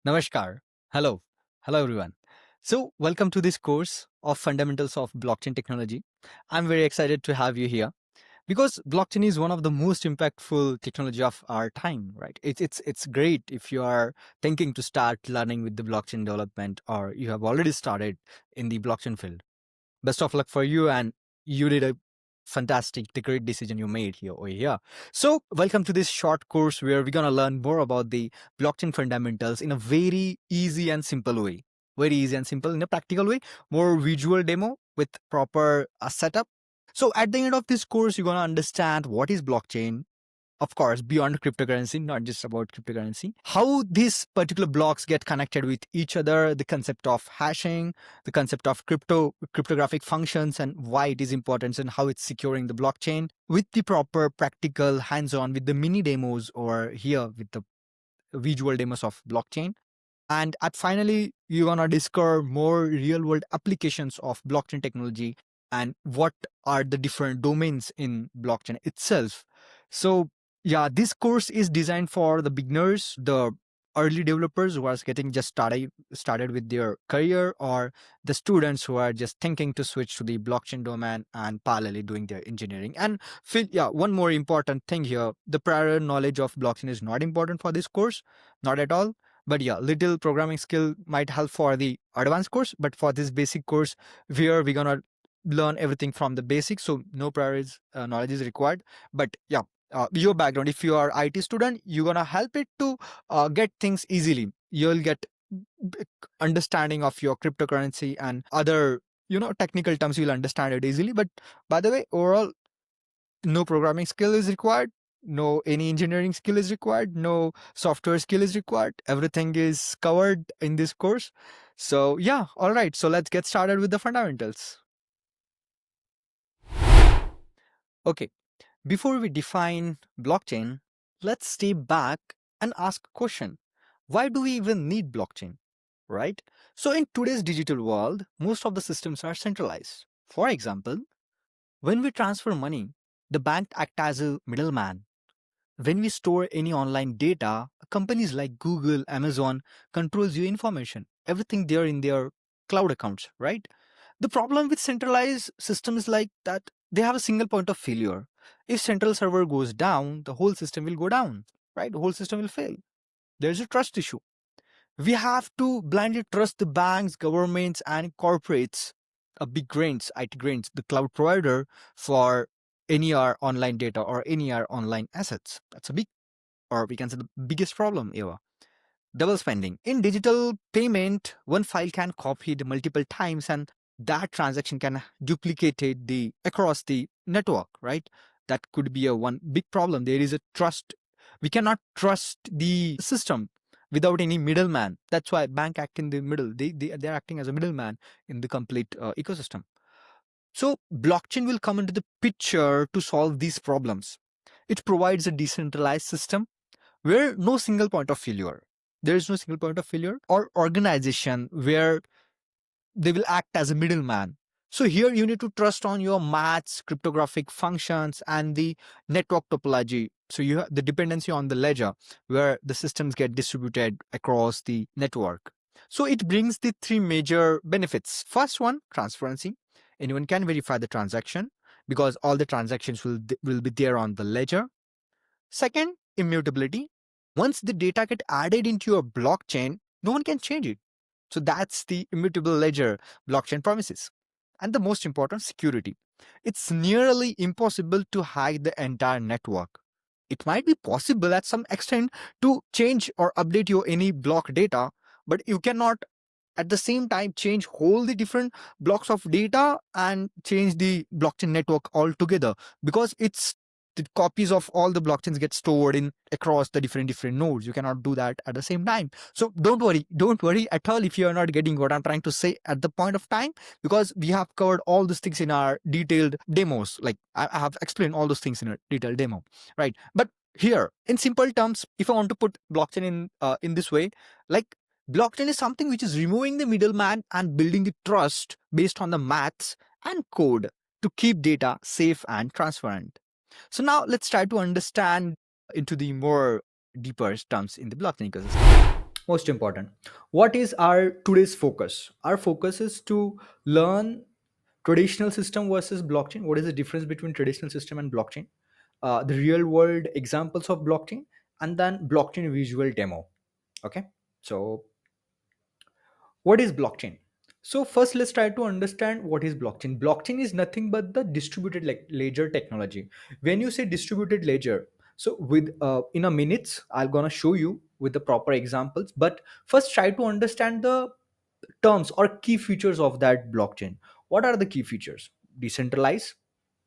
Namaskar. Hello. Hello, everyone. So, welcome to this course of Fundamentals of Blockchain Technology. I'm very excited to have you here because blockchain is one of the most impactful technology of our time, right? It's great if you are thinking to start learning with the blockchain development or you have already started in the blockchain field. Best of luck for you, and you did a fantastic, the great decision you made here over here. So welcome to this short course where we're going to learn more about the blockchain fundamentals in a very easy and simple way. Very easy and simple in a practical way, more visual demo with proper setup. So at the end of this course, you're going to understand what is blockchain, of course, beyond cryptocurrency, not just about cryptocurrency, how these particular blocks get connected with each other, the concept of hashing, the concept of cryptographic functions, and why it is important and how it's securing the blockchain with the proper practical hands-on with the mini demos or here with the visual demos of blockchain. And at finally, you're gonna discover more real-world applications of blockchain technology and what are the different domains in blockchain itself. So, yeah, this course is designed for the beginners, the early developers who are getting just started with their career, or the students who are just thinking to switch to the blockchain domain and parallelly doing their engineering. And yeah, one more important thing here: the prior knowledge of blockchain is not important for this course, not at all, but yeah, little programming skill might help for the advanced course, but for this basic course where we're gonna learn everything from the basics, so no prior knowledge is required. But yeah, your background, if you are IT student, you're gonna help it to get things easily. You'll get b- understanding of your cryptocurrency and other technical terms. You'll understand it easily. But by the way, overall, no programming skill is required, no any engineering skill is required, no software skill is required. Everything is covered in this course. So yeah, all right, so let's get started with the fundamentals. Okay, before we define blockchain, let's step back and ask a question: why do we even need blockchain, right? So in today's digital world, most of the systems are centralized. For example, when we transfer money, the bank act as a middleman. When we store any online data, companies like Google, Amazon controls your information, everything there in their cloud accounts, right? The problem with centralized systems like that, they have a single point of failure. If central server goes down, the whole system will go down, right? The whole system will fail. There's a trust issue. We have to blindly trust the banks, governments, and corporates, big grains, IT grains, the cloud provider for any our online data or any our online assets. That's a big, or we can say the biggest problem ever. Double spending. In digital payment, one file can copy it multiple times and that transaction can duplicate it across the network, right? That could be a one big problem. There is a trust. We cannot trust the system without any middleman. That's why bank act in the middle. They're acting as a middleman in the complete ecosystem. So blockchain will come into the picture to solve these problems. It provides a decentralized system where no single point of failure. There is no single point of failure or organization where they will act as a middleman. So here you need to trust on your maths, cryptographic functions, and the network topology. So you have the dependency on the ledger where the systems get distributed across the network. So it brings the three major benefits. First one, transparency. Anyone can verify the transaction because all the transactions will be there on the ledger. Second, immutability. Once the data get added into your blockchain, no one can change it. So that's the immutable ledger blockchain promises. And the most important, security. It's nearly impossible to hack the entire network. It might be possible at some extent to change or update your any block data, but you cannot at the same time change whole the different blocks of data and change the blockchain network altogether, because it's the copies of all the blockchains get stored in across the different nodes. You cannot do that at the same time. So don't worry at all if you are not getting what I'm trying to say at the point of time, because we have covered all these things in our detailed demos. Like I have explained all those things in a detailed demo, right? But here in simple terms, if I want to put blockchain in this way, like blockchain is something which is removing the middleman and building the trust based on the maths and code to keep data safe and transparent. So now let's try to understand into the more deeper terms in the blockchain ecosystem. Most important, what is our today's focus? Our focus is to learn traditional system versus blockchain. What is the difference between traditional system and blockchain? The real world examples of blockchain, and then blockchain visual demo. Okay, so what is blockchain? So first let's try to understand what is blockchain. Blockchain is nothing but the distributed ledger technology. When you say distributed ledger, so with in a minutes I'm gonna show you with the proper examples, but first try to understand the terms or key features of that blockchain. What are the key features? Decentralized.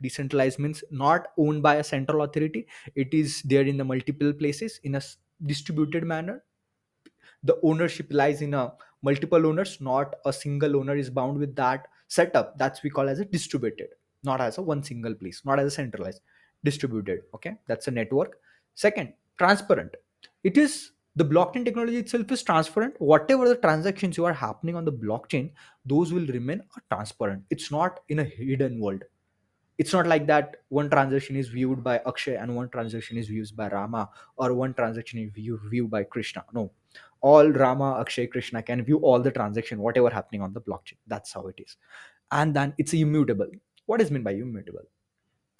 Decentralized means not owned by a central authority. It is there in the multiple places in a distributed manner. The ownership lies in a multiple owners, not a single owner is bound with that setup. That's we call as a distributed, not as a one single place, not as a centralized. Distributed, okay, that's a network. Second, transparent. It is the blockchain technology itself is transparent. Whatever the transactions you are happening on the blockchain, those will remain transparent. It's not in a hidden world. It's not like that one transaction is viewed by Akshay and one transaction is viewed by Rama, or one transaction is viewed by Krishna. No, all Rama, Akshay, Krishna can view all the transaction whatever happening on the blockchain. That's how it is. And then it's immutable. What is meant by immutable?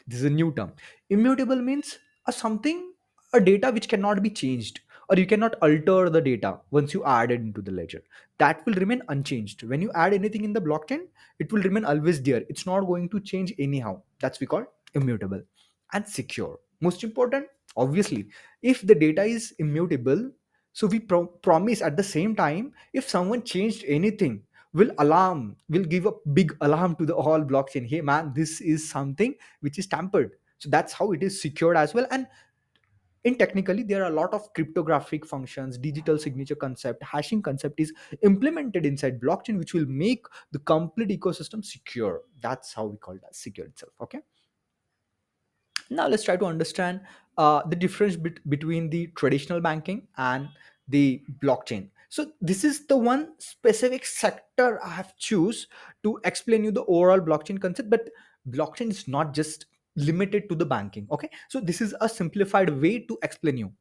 This is a new term. Immutable means a something, a data which cannot be changed, or you cannot alter the data once you add it into the ledger. That will remain unchanged. When you add anything in the blockchain, it will remain always there. It's not going to change anyhow. That's we call immutable. And secure. Most important, obviously, if the data is immutable, so we promise at the same time, if someone changed anything, will give a big alarm to the whole blockchain. Hey man, this is something which is tampered. So that's how it is secured as well. And in technically there are a lot of cryptographic functions, digital signature concept, hashing concept is implemented inside blockchain, which will make the complete ecosystem secure. That's how we call that secure itself. Okay, now let's try to understand the difference between the traditional banking and the blockchain. So this is the one specific sector I have choose to explain you the overall blockchain concept. But blockchain is not just limited to the banking. Okay, so this is a simplified way to explain you.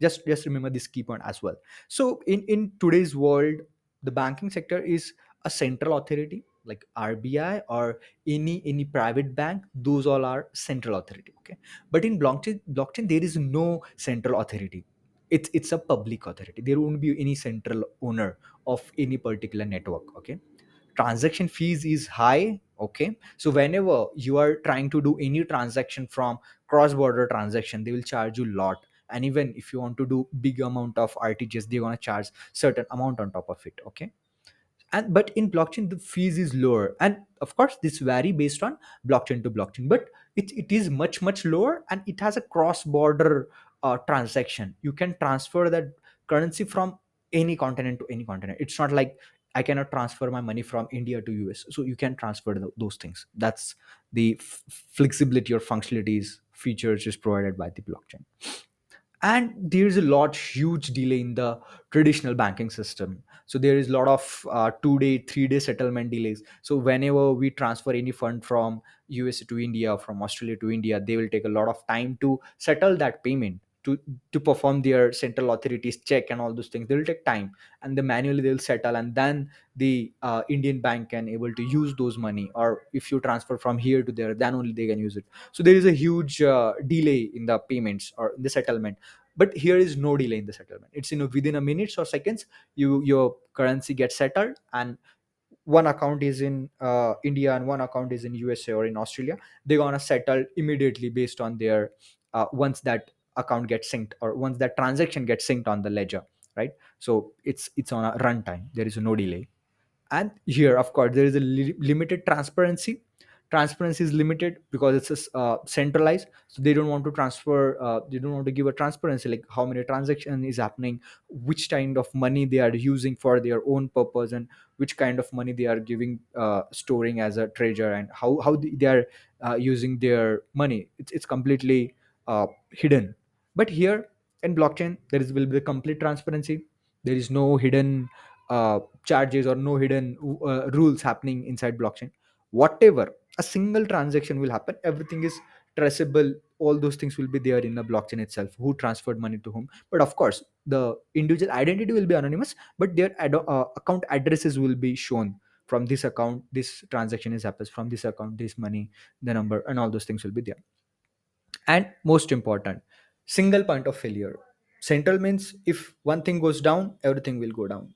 Just remember this key point as well. So in today's world, the banking sector is a central authority like RBI or any private bank. Those all are central authority. Okay, but in blockchain there is no central authority. It's a public authority. There won't be any central owner of any particular network. Okay, transaction fees is high. Okay, so whenever you are trying to do any transaction from cross border transaction, they will charge you a lot. And even if you want to do big amount of RTGS, they're going to charge certain amount on top of it. Okay, and but in blockchain the fees is lower, and of course this vary based on blockchain to blockchain, but it is much lower, and it has a cross border transaction. You can transfer that currency from any continent to any continent. It's not like I cannot transfer my money from India to US, so you can transfer those things. That's the flexibility or functionalities features is provided by the blockchain. And there's a lot huge delay in the traditional banking system. So there is a lot of 2 day 3 day settlement delays. So whenever we transfer any fund from USA to India, from Australia to India, they will take a lot of time to settle that payment, to perform their central authorities check and all those things. They will take time, and the manually they'll settle, and then the Indian bank can able to use those money. Or if you transfer from here to there, then only they can use it. So there is a huge delay in the payments or in the settlement. But here is no delay in the settlement. It's within a minutes or seconds, your currency gets settled, and one account is in India and one account is in USA or in Australia. They're gonna settle immediately based on their once that account gets synced, or once that transaction gets synced on the ledger, right? So it's on a runtime. There is no delay. And here of course there is a limited transparency. Transparency is limited because it's centralized, so they don't want to transfer, they don't want to give a transparency like how many transaction is happening, which kind of money they are using for their own purpose, and which kind of money they are giving, storing as a treasure, and how they are using their money. It's completely hidden. But here in blockchain there is will be the complete transparency. There is no hidden charges or no hidden rules happening inside blockchain. Whatever a single transaction will happen, everything is traceable. All those things will be there in the blockchain itself, who transferred money to whom. But of course, the individual identity will be anonymous, but their account addresses will be shown. From this account this transaction is happens, from this account this money, the number and all those things will be there. And most important, single point of failure. Central means if one thing goes down, everything will go down.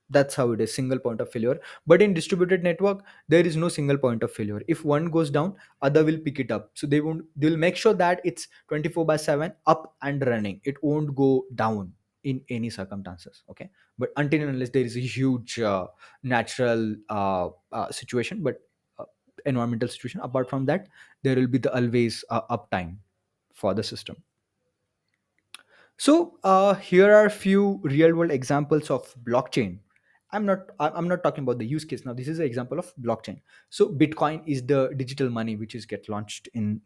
That's how it is, single point of failure. But in distributed network there is no single point of failure. If one goes down, other will pick it up. So they will make sure that it's 24 by 7 up and running, it won't go down in any circumstances. Okay, but until and unless there is a huge natural situation, but uh, environmental situation, apart from that there will be the always uptime for the system. So here are a few real world examples of blockchain. I'm not talking about the use case now. This is an example of blockchain. So Bitcoin is the digital money which is get launched in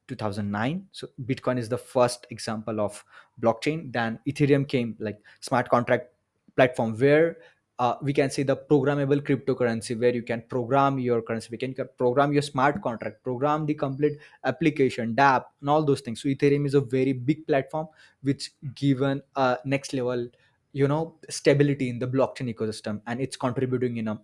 2009. So Bitcoin is the first example of blockchain. Then Ethereum came, like smart contract platform, where we can say the programmable cryptocurrency, where you can program your currency, we can program your smart contract, program the complete application, dApp, and all those things. So Ethereum is a very big platform which given a next level, stability in the blockchain ecosystem, and it's contributing in a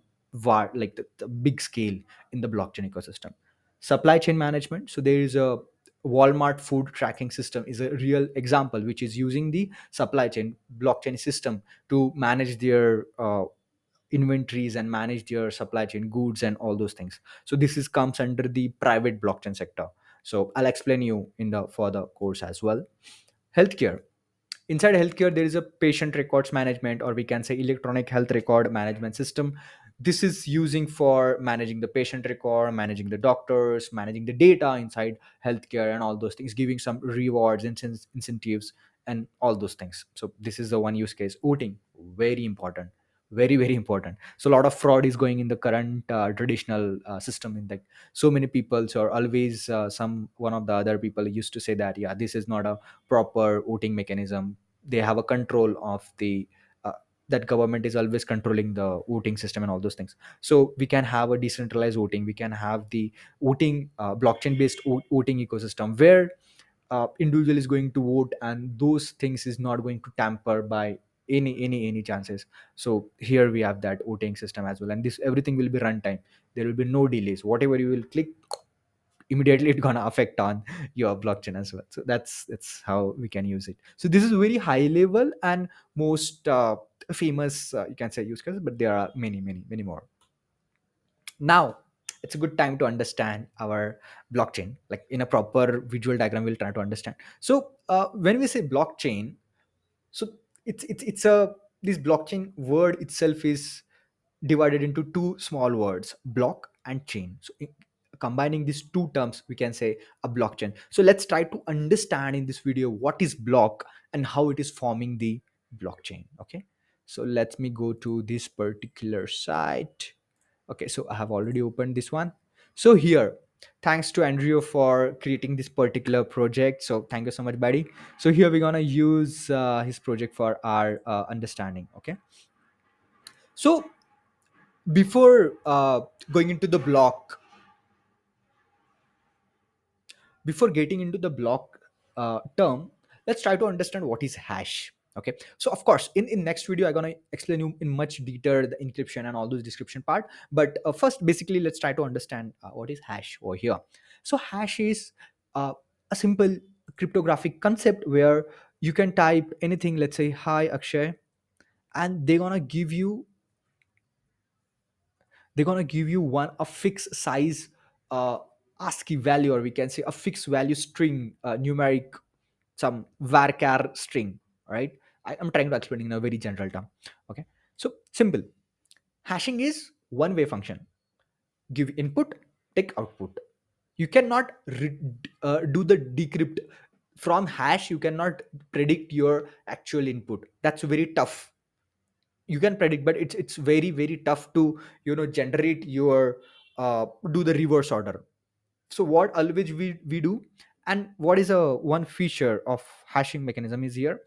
like the big scale in the blockchain ecosystem. Supply chain management. So there is a Walmart food tracking system is a real example which is using the supply chain blockchain system to manage their inventories and manage their supply chain goods and all those things. So this is comes under the private blockchain sector. So I'll explain you in the further course as well. Healthcare. Inside healthcare there is a patient records management, or we can say electronic health record management system. This is using for managing the patient record, managing the doctors, managing the data inside healthcare and all those things, giving some rewards, incentives and all those things. So this is the one use case. Voting, very important, very very important. So a lot of fraud is going in the current traditional system. In, like, so many people, so always some one of the other people used to say that, yeah, this is not a proper voting mechanism. They have a control of the uh, that government is always controlling the voting system and all those things. So we can have a decentralized voting, we can have the voting blockchain based voting ecosystem, where individual is going to vote and those things is not going to tamper by any chances. So here we have that voting system as well, and this everything will be runtime. There will be no delays. Whatever you will click, immediately it's gonna affect on your blockchain as well. So that's how we can use it. So this is very high level and most famous, you can say, use cases, but there are many more. Now it's a good time to understand our blockchain, like in a proper visual diagram we'll try to understand. So when we say blockchain, so it's a this blockchain word itself is divided into two small words, block and chain. So combining these two terms we can say a blockchain. So let's try to understand in this video what is block and how it is forming the blockchain. Okay, so let me go to this particular site. Okay, so I have already opened this one. So here, thanks to Andrew for creating this particular project. So thank you so much, buddy. So here we're gonna use his project for our understanding. Okay, so before going into the block, before getting into the block term, let's try to understand what is hash. Okay, so of course in next video I'm gonna explain you in much detail the encryption and all those description part. But first, basically, let's try to understand what is hash over here. So hash is uh, a simple cryptographic concept where you can type anything, let's say hi Akshay, and they're gonna give you one a fixed size uh, ASCII value, or we can say a fixed value string, numeric, some varchar string. Right, I'm trying to explain in a very general term. Okay, so simple. Hashing is one way function. Give input, take output. You cannot do the decrypt from hash. You cannot predict your actual input. That's very tough. You can predict, but it's very very tough to generate your do the reverse order. So what always we do, and what is a one feature of hashing mechanism is here.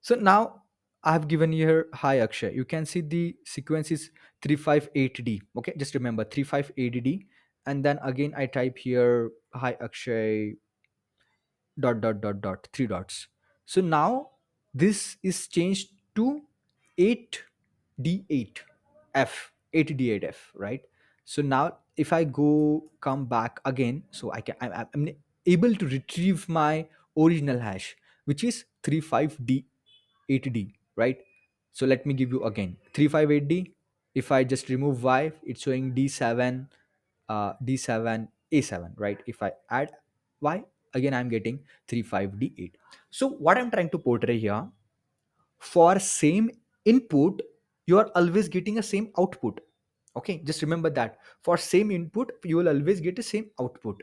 So now I have given here hi Akshay. You can see the sequence is 358D. Okay, just remember 358D, and then again I type here hi Akshay dot dot dot dot three dots. So now This is changed to 8d8f, 8d8f, right? So now if I go come back again, so I'm able to retrieve my original hash, which is 35d8d, right? So let me give you again 358d. If I just remove y, it's showing d7, d7 a7, right? If I add y, again I'm getting 35d8. So what I'm trying to portray here, for same input you are always getting a same output. Okay, just remember that for same input you will always get the same output.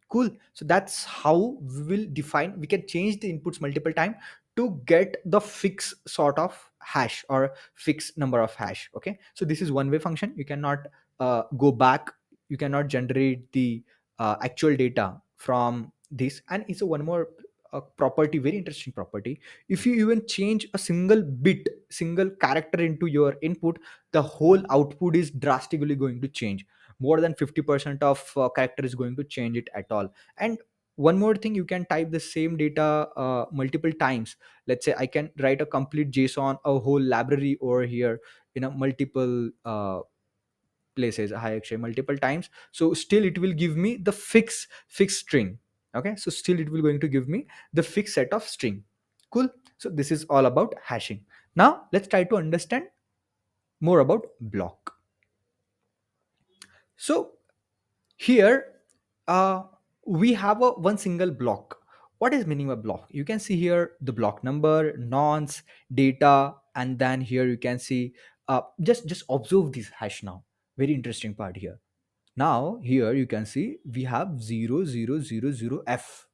Cool. So that's how we will define, we can change the inputs multiple time to get the fixed sort of hash or fixed number of hash. Okay, so this is one way function. You cannot go back, you cannot generate the actual data from this. And it's a one more property, very interesting property. If you even change a single bit, single character into your input, the whole output is drastically going to change. More than 50% of character is going to change it at all. And one more thing, you can type the same data multiple times. Let's say I can write a complete JSON, a whole library over here in a multiple places, hi Akshay, multiple times. So still it will give me the fixed string. Okay, so still it will going to give me the fixed set of string. Cool. So this is all about hashing. Now let's try to understand more about block. So here we have a one single block. What is meaning of block? You can see here the block number, nonce, data, and then here you can see just observe this hash now. Very interesting part here. Now here you can see we have 0000f.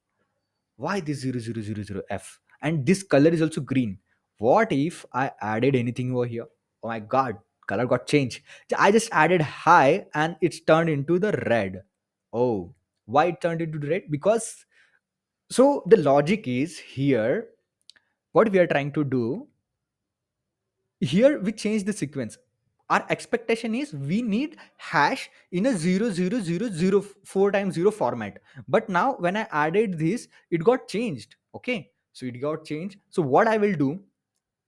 Why this 0000f? And this color is also green. What if I added anything over here? Oh my god, color got changed. I just added high and it's turned into the red. Oh, why it turned into the red? Because, so the logic is here, what we are trying to do here, we change the sequence. Our expectation is we need hash in a 0000 times 0 format. But now when I added this, it got changed. Okay, so it got changed. So what I will do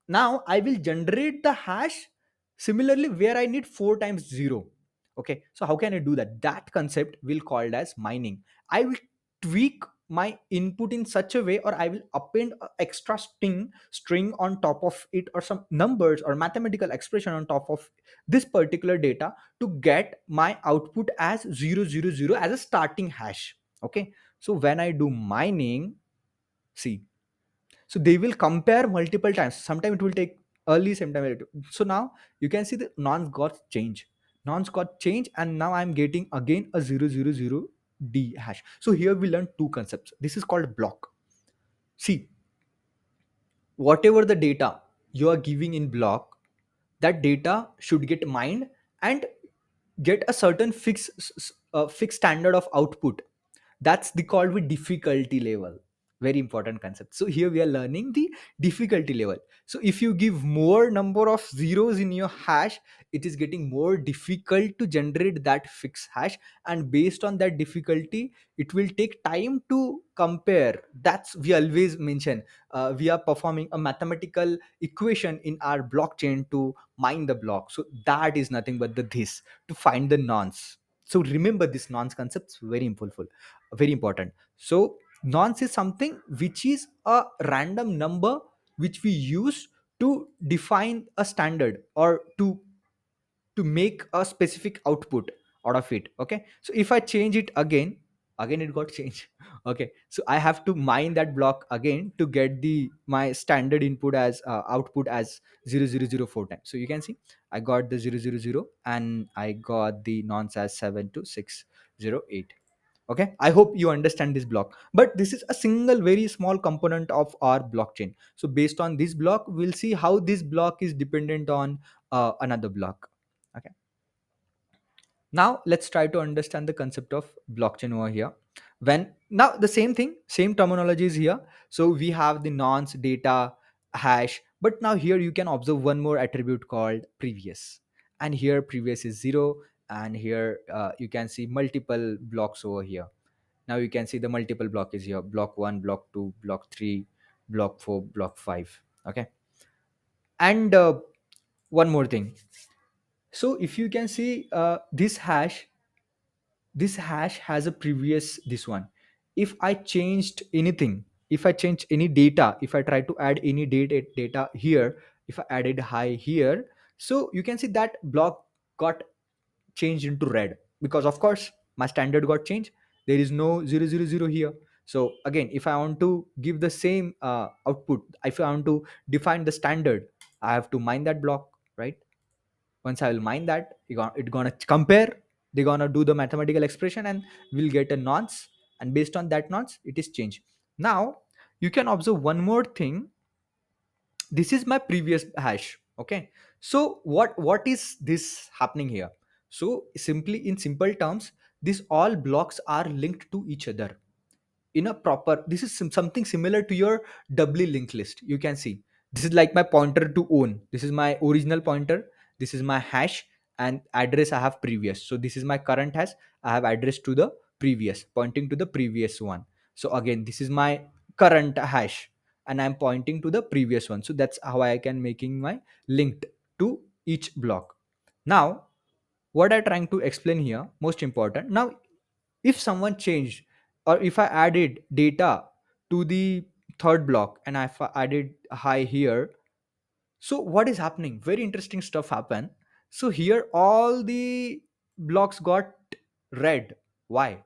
now, I will generate the hash similarly where I need 4 times 0. Okay, so how can I do that? That concept will called as mining. I will tweak my input in such a way, or I will append a extra string on top of it, or some numbers or mathematical expression on top of this particular data to get my output as 000 as a starting hash. Okay, so when I do mining, see, so they will compare multiple times. Sometimes it will take early, sometime so now you can see the nonce got change, nonce got change, and now I'm getting again a 000 d hash. So here we learn two concepts. This is called block. See, whatever the data you are giving in block, that data should get mined and get a certain fixed standard of output. That's the called with difficulty level. Very important concept. So here we are learning the difficulty level. So if you give more number of zeros in your hash, it is getting more difficult to generate that fixed hash. And based on that difficulty, it will take time to compare. That's we always mention. We are performing a mathematical equation in our blockchain to mine the block. So that is nothing but the this to find the nonce. So remember this nonce concepts, very important, very important. So nonce is something which is a random number which we use to define a standard, or to make a specific output out of it. Okay, so if I change it again, again it got changed. Okay, so I have to mine that block again to get the my standard input as output as 0004 times. So you can see I got the 000 and I got the nonce as 72608. Okay, I hope you understand this block, but this is a single very small component of our blockchain. So based on this block, we'll see how this block is dependent on another block. Okay, now let's try to understand the concept of blockchain over here. When now the same thing, same terminology is here. So we have the nonce, data, hash, but now here you can observe one more attribute called previous. And here previous is 0, and here you can see multiple blocks over here. Now you can see the multiple block is here: block 1, block 2, block 3, block 4, block 5. Okay. And one more thing. So if you can see, this hash has a previous this one. If I changed anything, if I change any data, if I try to add any data here, if I added high here, so you can see that block got changed into red, because of course my standard got changed. There is no 000 here. So again, if I want to give the same output, if I want to define the standard, I have to mine that block, right? Once I will mine that, it gonna compare, they're gonna do the mathematical expression, and we'll get a nonce, and based on that nonce it is changed. Now you can observe one more thing. This is my previous hash. Okay. So what is this happening here? So simply, in simple terms, these all blocks are linked to each other in a proper, this is something similar to your doubly linked list. You can see, this is like my pointer to own, this is my original pointer, this is my hash, and address I have previous. So this is my current hash, I have address to the previous, pointing to the previous one. So again, this is my current hash, and I'm pointing to the previous one. So that's how I can making my linked to each block. Now what I'm trying to explain here, most important. Now if someone changed, or if I added data to the third block, and if I added high here, so what is happening? Very interesting stuff happen. So here all the blocks got red. Why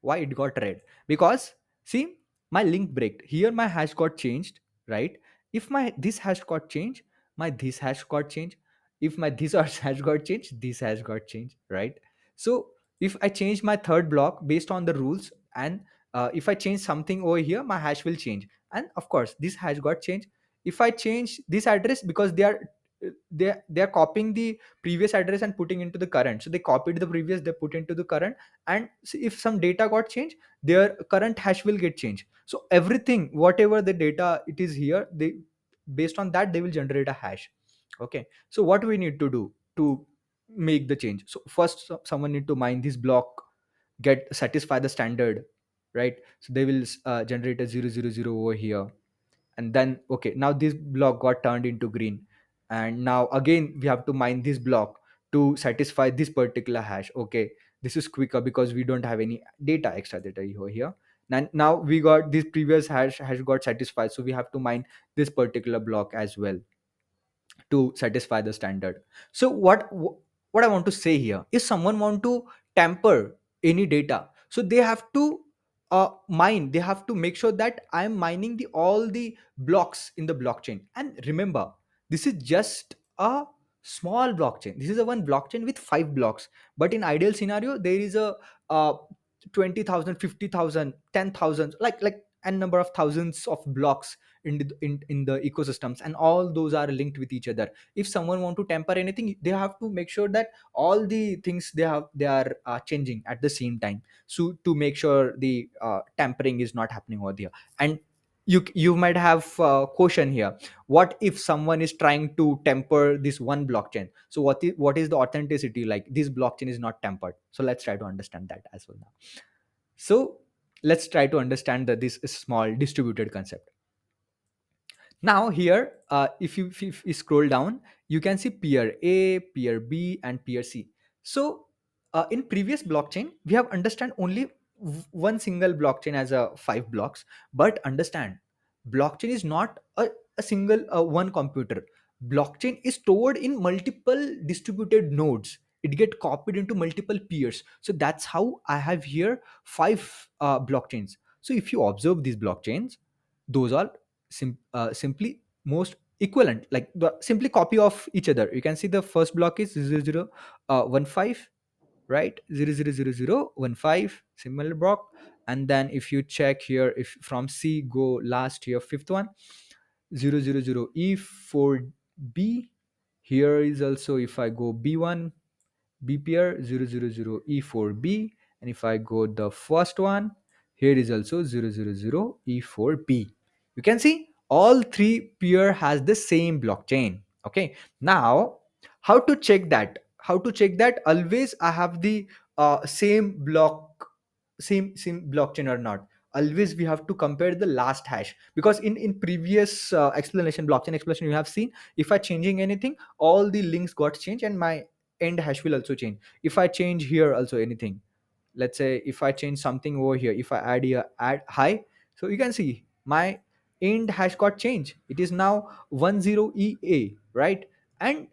it got red? Because see, my link break here, my hash got changed, right? If my this hash got changed, my this hash got changed. If my this hash got changed, this hash got changed, right? So if I change my third block based on the rules, and if I change something over here, my hash will change, and of course this hash got changed. If I change this address, because they are copying the previous address and putting into the current, so they copied the previous, they put into the current, and if some data got changed, their current hash will get changed. So everything, whatever the data it is here, they, based on that, they will generate a hash. Okay. So what we need to do to make the change? So first, someone need to mine this block, get satisfy the standard, right? So they will generate a 000 over here, and then okay, now this block got turned into green, and now again we have to mine this block to satisfy this particular hash. Okay, this is quicker because we don't have any data, extra data over here. And now we got this previous hash got satisfied, so we have to mine this particular block as well to satisfy the standard. So what I want to say here is, someone want to tamper any data, so they have to mine, they have to make sure that I'm mining the all the blocks in the blockchain. And remember, this is just a small blockchain, this is a one blockchain with 5 blocks. But in ideal scenario, there is a 20,000, 50,000, 10,000, like a number of thousands of blocks in the ecosystems, and all those are linked with each other. If someone want to tamper anything, they have to make sure that all the things they are changing at the same time, so to make sure the tampering is not happening over there. And you might have a question here, what if someone is trying to temper this one blockchain? So what is the authenticity, like this blockchain is not tempered? So let's try to understand that as well now. So let's try to understand this small distributed concept. Now here, if you scroll down, you can see peer A, peer B, and peer C. So in previous blockchain, we have understand only one single blockchain as a 5 blocks. But understand, blockchain is not a single one computer. Blockchain is stored in multiple distributed nodes. It get copied into multiple peers. So that's how I have here 5 blockchains. So if you observe these blockchains, those are simply most equivalent, like the simply copy of each other. You can see the first block is 0015, right? 000015 similar block. And then if you check here, if from C go last here, fifth one, 000E4B. Here is also, if I go B1, B pair 000E4B. And if I go the first one, here is also 000E4B. You can see all three pair has the same blockchain. Okay. Now, how to check that? How to check that always I have the same blockchain or not? always we have to compare the last hash, because in previous explanation, blockchain explanation, you have seen if I changing anything, all the links got changed and my end hash will also change. If I change here also anything, let's say if I change something over here, if I add here add high, so you can see my end hash got changed. It is now 10 ea, right? And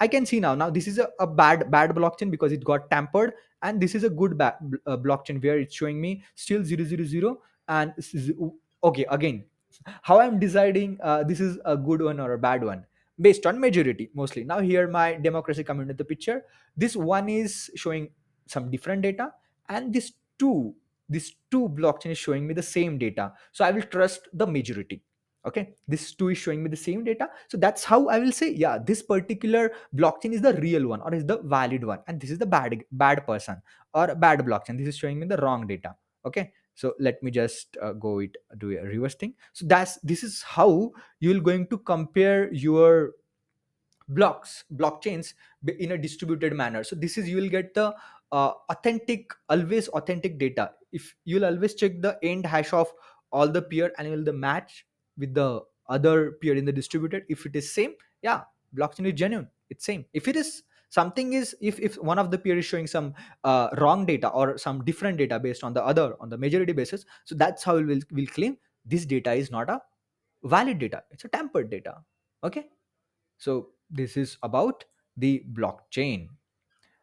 I can see now this is a bad blockchain because it got tampered, and this is a good blockchain where it's showing me still 000 and okay, again, how I'm deciding this is a good one or a bad one? Based on majority mostly. Now here my democracy come into the picture. This one is showing some different data, and this two blockchain is showing me the same data, so I will trust the majority. Okay, this two is showing me the same data, so that's how I will say, yeah, this particular blockchain is the real one or is the valid one, and this is the bad person or bad blockchain, this is showing me the wrong data. Okay, so let me just go it do a reverse thing. So this is how you're going to compare your blockchains in a distributed manner. So this is, you will get the authentic, always authentic data. If you'll always check the end hash of all the peer and you will the match with the other peer in the distributed, if it is same, yeah, blockchain is genuine, it's same. If it is something is, if one of the peer is showing some wrong data or some different data based on the other on the majority basis, so that's how we'll claim this data is not a valid data, it's a tampered data. Okay, so this is about the blockchain.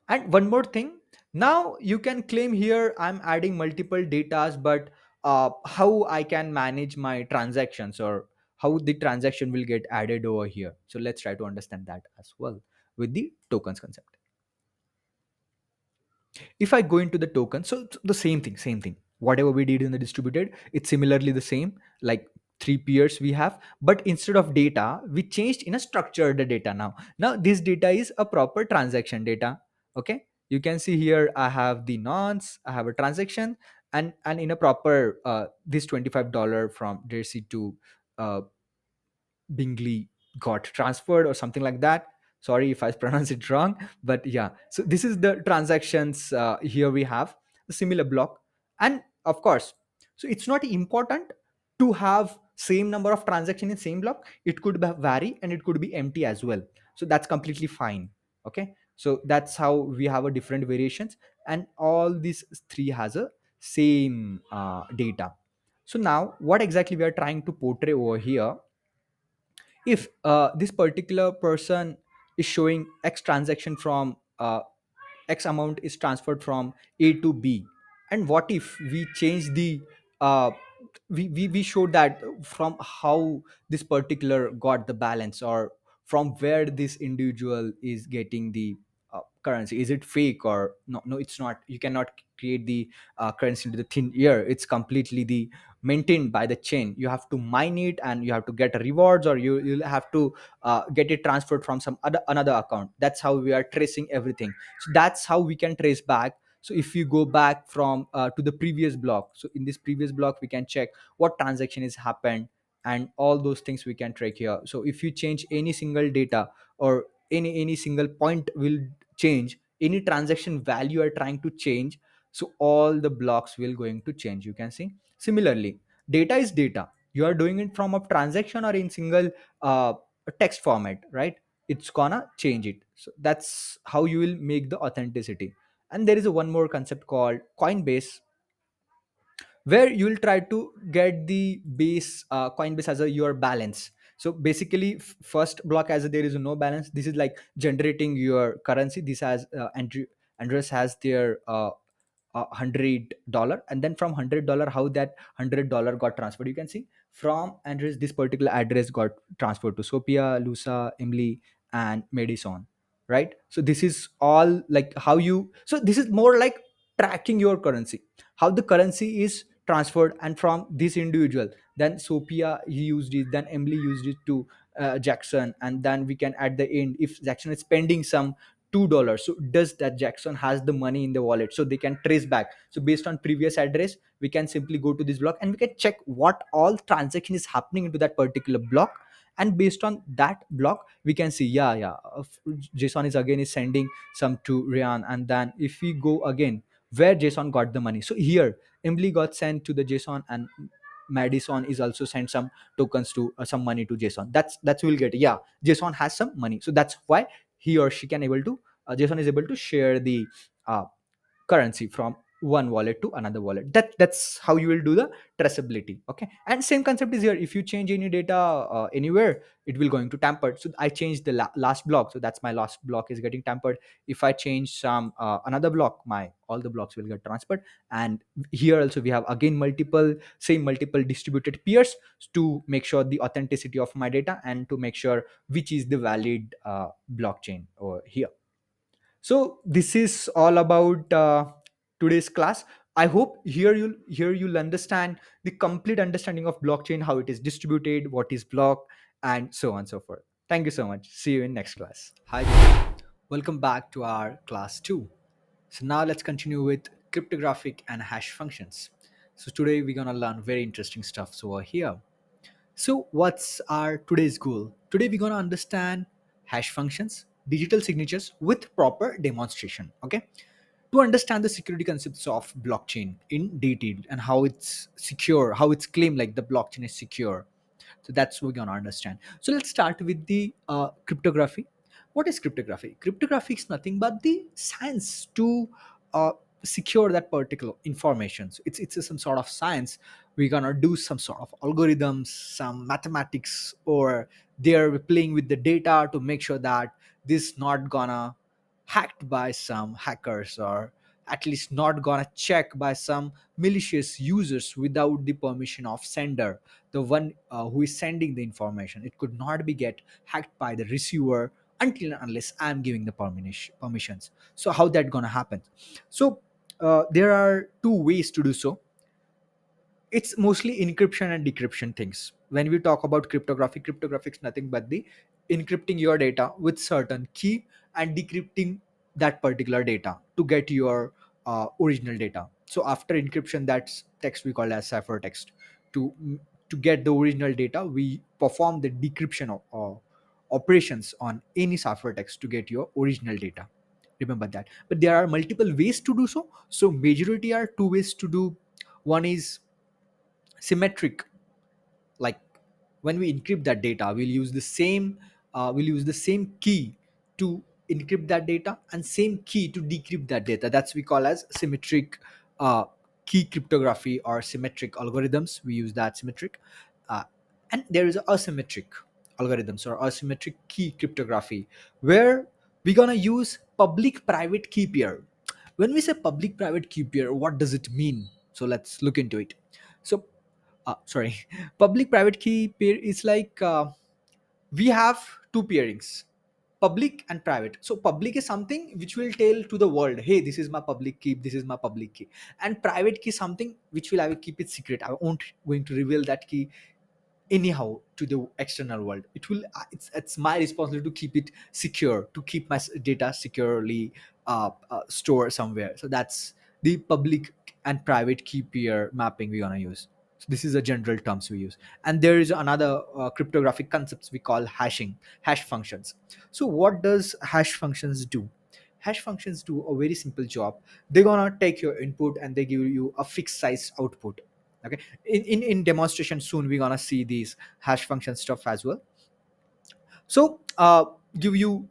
And one more thing, now you can claim here I'm adding multiple datas, but how I can manage my transactions, or how the transaction will get added over here. So let's try to understand that as well with the tokens concept. If I go into the token, so it's the same thing whatever we did in the distributed, it's similarly the same, like three peers we have, but instead of data we changed in a structured data. Now this data is a proper transaction data. Okay, you can see here I have the nonce, I have a transaction, and in a proper this $25 from Jersey to uh, Bingley got transferred or something like that. Sorry if I pronounce it wrong, but yeah. So this is the transactions. Here we have a similar block, and of course, so it's not important to have same number of transaction in same block. It could vary and it could be empty as well. So that's completely fine. Okay, so that's how we have a different variations, and all these three has a same data. So now what exactly we are trying to portray over here, if this particular person is showing x transaction from x amount is transferred from A to B, and what if we change the uh, we showed that from how this particular got the balance, or from where this individual is getting the currency, is it fake or no, it's not. You cannot create the currency into the thin air, it's completely the maintained by the chain. You have to mine it and you have to get rewards, or you'll have to get it transferred from some other another account. That's how we are tracing everything. So that's how we can trace back. So if you go back from to the previous block, so in this previous block we can check what transaction has happened, and all those things we can track here. So if you change any single data, or any single point will change, any transaction value are trying to change, so all the blocks will going to change, you can see. Similarly, data is data, you are doing it from a transaction or in single uh, text format, right? It's gonna change it. So that's how you will make the authenticity. And there is a one more concept called Coinbase, where you will try to get the base Coinbase as a your balance. So basically, first block as a, there is no balance, this is like generating your currency. This has Andreas has their $100, and then from $100 how that $100 got transferred, you can see from Andres this particular address got transferred to Sophia, Lusa, Emily, and Madison, right? So this is all like how you, so this is more like tracking your currency, how the currency is transferred, and from this individual, then Sophia he used it, then Emily used it to Jackson, and then we can at the end, if Jackson is spending some $2, so does that Jackson has the money in the wallet, so they can trace back. So based on previous address we can simply go to this block and we can check what all transaction is happening into that particular block, and based on that block we can see, Jason is again is sending some to Ryan, and then if we go again where JSON got the money. So here Emily got sent to the JSON, and Madison is also sent some tokens to some money to JSON. That's will get, yeah, JSON has some money. So that's why he or she can able to JSON is able to share the uh, currency from one wallet to another wallet. That's how you will do the traceability. Okay, and same concept is here. If you change any data anywhere, it will going to tampered. So I changed the last block, so that's my last block is getting tampered. If I change some another block, my all the blocks will get transferred. And here also we have again multiple distributed peers to make sure the authenticity of my data, and to make sure which is the valid blockchain over here. So this is all about today's class. I hope you'll understand the complete understanding of blockchain, how it is distributed, what is block, and so on and so forth. Thank you so much. See you in next class. Hi guys. Welcome back to our class 2. So now let's continue with cryptographic and hash functions. So today we're gonna learn very interesting stuff over here. So, what's our today's goal? Today, we're going to understand hash functions, digital signatures with proper demonstration. Okay, to understand the security concepts of blockchain in detail and how it's secure, how it's claimed like the blockchain is secure. So that's what we're gonna understand. So let's start with the cryptography. What is cryptography? Cryptography is nothing but the science to uh, secure that particular information. So it's some sort of science. We're gonna do some sort of algorithms, some mathematics, or they're playing with the data to make sure that this not gonna hacked by some hackers, or at least not gonna check by some malicious users without the permission of sender, the one who is sending the information. It could not be get hacked by the receiver until and unless I'm giving the permissions. So how that gonna happen? So there are two ways to do so. It's mostly encryption and decryption things. When we talk about cryptography is nothing but the encrypting your data with certain key and decrypting that particular data to get your original data. So after encryption, that's text we call as ciphertext. To to get the original data, we perform the decryption of operations on any ciphertext to get your original data. Remember that. But there are multiple ways to do so. So majority are two ways to do. One is symmetric, like when we encrypt that data, we'll use the same key to encrypt that data, and same key to decrypt that data. That's we call as symmetric uh, key cryptography, or symmetric algorithms. We use that symmetric, uh, and there is asymmetric algorithms or asymmetric key cryptography, where we're gonna use public private key pair. When we say public private key pair, what does it mean? So let's look into it. So sorry, public private key pair is like we have two pairings, public and private. So public is something which will tell to the world, hey, this is my public key, this is my public key. And private key is something which will I will keep it secret. I won't going to reveal that key anyhow to the external world. It will it's my responsibility to keep it secure, to keep my data securely stored somewhere. So that's the public and private key pair mapping we're gonna use. So this is a general terms we use. And there is another cryptographic concepts we call hash functions. So what does hash functions do? Hash functions do a very simple job. They're gonna take your input and they give you a fixed size output. Okay, in demonstration soon we're gonna see these hash function stuff as well. So give you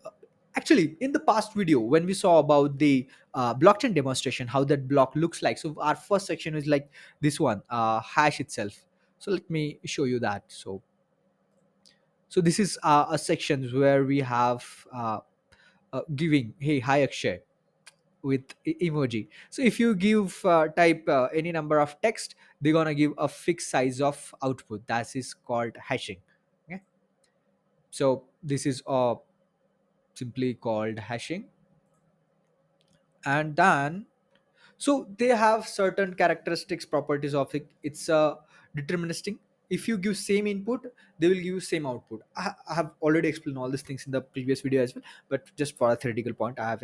actually in the past video when we saw about the blockchain demonstration, how that block looks like. So our first section is like this one, hash itself. So let me show you that. So this is a section where we have giving, hey, hi Akshay, with emoji. So if you give type any number of text, they're gonna give a fixed size of output. That is called hashing. Okay, so this is simply called hashing. And then, so they have certain characteristics properties of it. It's deterministic. If you give same input, they will give you same output. I have already explained all these things in the previous video as well, but just for a theoretical point I have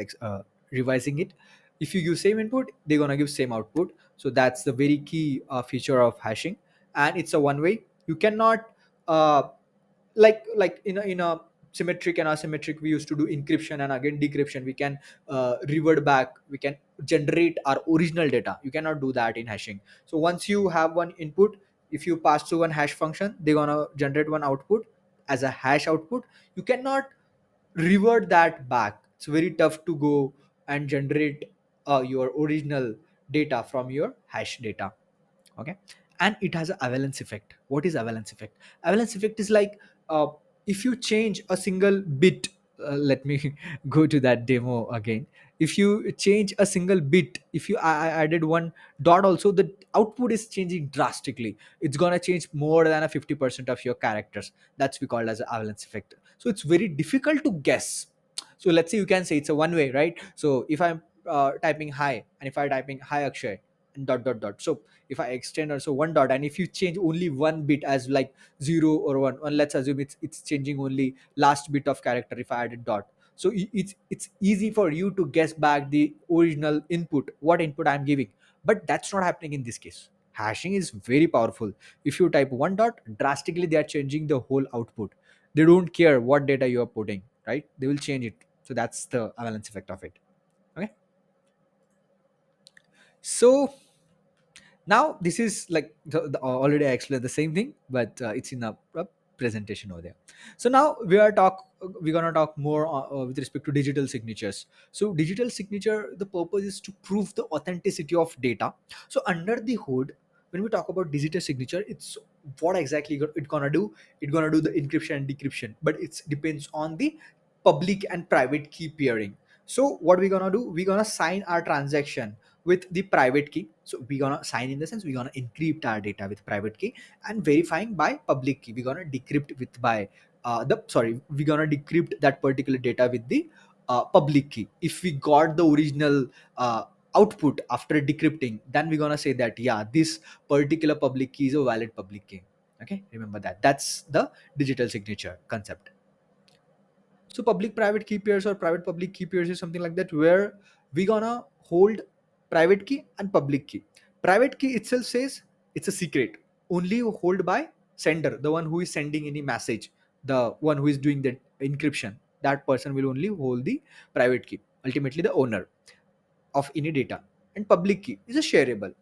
revising it. If you give same input, they're gonna give same output. So that's the very key feature of hashing. And it's a one way. You cannot uh, like in a symmetric and asymmetric, we used to do encryption and again decryption. We can revert back, we can generate our original data. You cannot do that in hashing. So once you have one input, if you pass through one hash function, they're gonna generate one output as a hash output. You cannot revert that back. It's very tough to go and generate your original data from your hash data. Okay. And it has an avalanche effect. What is avalanche effect? Avalanche effect is like, uh, if you change a single bit, let me go to that demo again. If you change a single bit, if you I added one dot also, the output is changing drastically. It's gonna change more than a 50% of your characters. That's we call as an avalanche effect. So it's very difficult to guess. So let's say you can say it's a one way, right? So if I'm typing hi, and if I typing hi Akshay and dot dot dot, so if I extend also one dot, and if you change only one bit as like zero or one, and let's assume it's changing only last bit of character, if I added dot, so it's easy for you to guess back the original input, what input I'm giving. But that's not happening in this case. Hashing is very powerful. If you type one dot, drastically they are changing the whole output. They don't care what data you are putting, right? They will change it. So that's the avalanche effect of it. Okay. So now this is like already I explained the same thing, but it's in a presentation over there. So now we're gonna talk more with respect to digital signatures. So digital signature, the purpose is to prove the authenticity of data. So under the hood, when we talk about digital signature, it's what exactly it gonna do. It gonna do the encryption and decryption, but it depends on the public and private key pairing. So what we're gonna do, we're gonna sign our transaction with the private key. So we're gonna sign in the sense we're gonna encrypt our data with private key, and verifying by public key. We're gonna decrypt with by the sorry we're gonna decrypt that particular data with the public key. If we got the original output after decrypting, then we're gonna say that yeah, this particular public key is a valid public key. Okay, remember that. That's the digital signature concept. So public private key pairs or private public key pairs is something like that, where we gonna hold private key and public key. Private key itself says it's a secret, only hold by sender, the one who is sending any message, the one who is doing the encryption. That person will only hold the private key, ultimately the owner of any data. And public key is a shareable,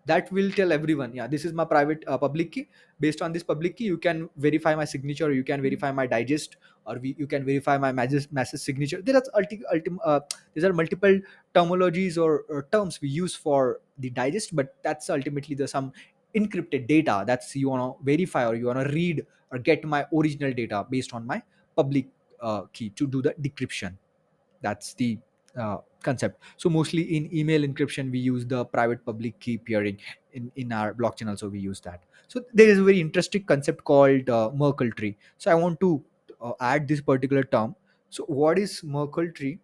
that will tell everyone, yeah, this is my private public key. Based on this public key, you can verify my signature, or you can verify my digest, or you can verify my message signature. These are multiple terminologies or terms we use for the digest, but that's ultimately the some encrypted data that's you want to verify, or you want to read or get my original data based on my public key to do the decryption. That's the concept. So mostly in email encryption, we use the private public key pairing. In our blockchain also we use that. So there is a very interesting concept called Merkle tree. So I want to add this particular term. So what is Merkle tree?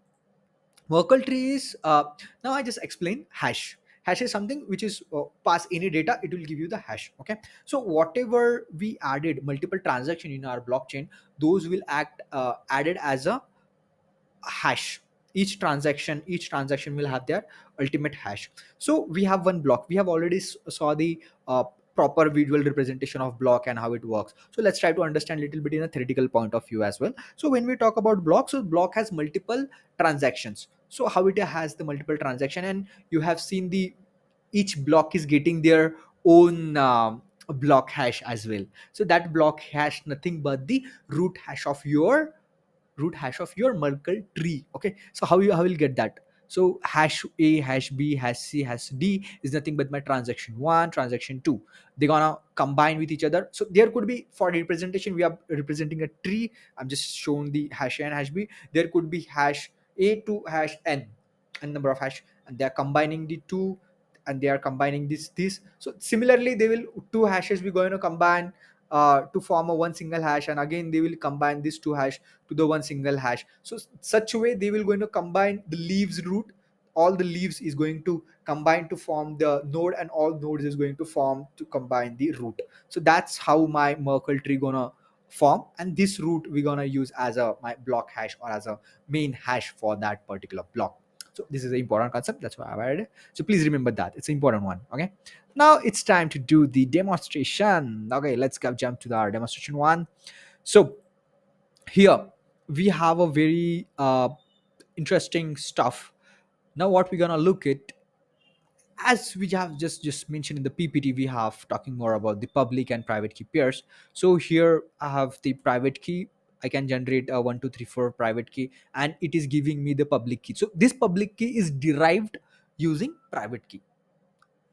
Merkle tree is now I just explain hash. Hash is something which is pass any data, it will give you the hash. Okay. So whatever we added multiple transaction in our blockchain, those will act added as a hash. Each transaction will have their ultimate hash. So we have one block. We have already saw the proper visual representation of block and how it works. So let's try to understand a little bit in a theoretical point of view as well. So when we talk about block, so block has multiple transactions. So how it has the multiple transaction, and you have seen the each block is getting their own block hash as well. So that block hash nothing but the root hash of your Merkle tree. Okay, so how will get that? So hash A, hash B, hash C, hash D is nothing but my transaction one, transaction two. They're gonna combine with each other. So there could be, for representation, we are representing a tree. I'm just showing the hash A and hash B. There could be hash A to hash n number of hash, and they are combining the two, and they are combining this. So similarly, they will two hashes be going to combine to form a one single hash, and again they will combine these two hash to the one single hash. So such a way they will going to combine the leaves root. All the leaves is going to combine to form the node, and all nodes is going to form to combine the root. So that's how my Merkle tree gonna form, and this root we're gonna use as a my block hash, or as a main hash for that particular block. So this is an important concept, that's why I've added it. So please remember that it's an important one. Okay, now it's time to do the demonstration. Okay, let's go jump to our demonstration one. So here we have a very interesting stuff. Now what we're gonna look at, as we have just mentioned in the PPT, we have talking more about the public and private key pairs. So here I have the private key. I can generate a 1 2 3 4 private key, and it is giving me the public key. So this public key is derived using private key.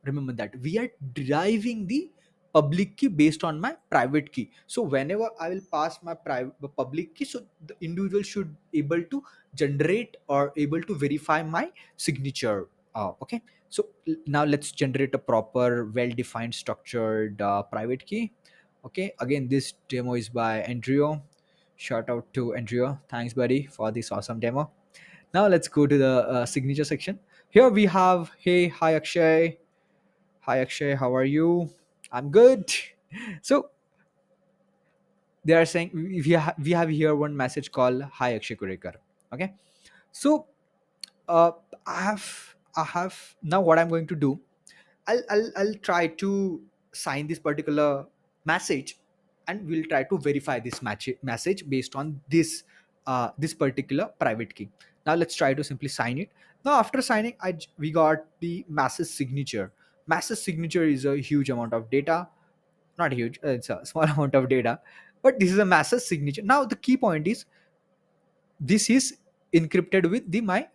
Remember that we are deriving the public key based on my private key. So whenever I will pass my private public key, so the individual should able to generate or able to verify my signature. Okay, so now let's generate a proper well defined structured private key. Okay, again this demo is by Andrea. Shout out to Andrea, thanks buddy for this awesome demo. Now let's go to the signature section. Here we have, hey, hi Akshay. Hi Akshay, how are you? I'm good. So they are saying, we have here one message called hi Akshay Kurhekar. Okay. So uh, I have now what I'm going to do. I'll try to sign this particular message, and we'll try to verify this message based on this particular private key. Now let's try to simply sign it. Now after signing, we got the message signature. Message signature is a huge amount of data. Not huge, it's a small amount of data, but this is a massive signature. Now the key point is, this is encrypted with the my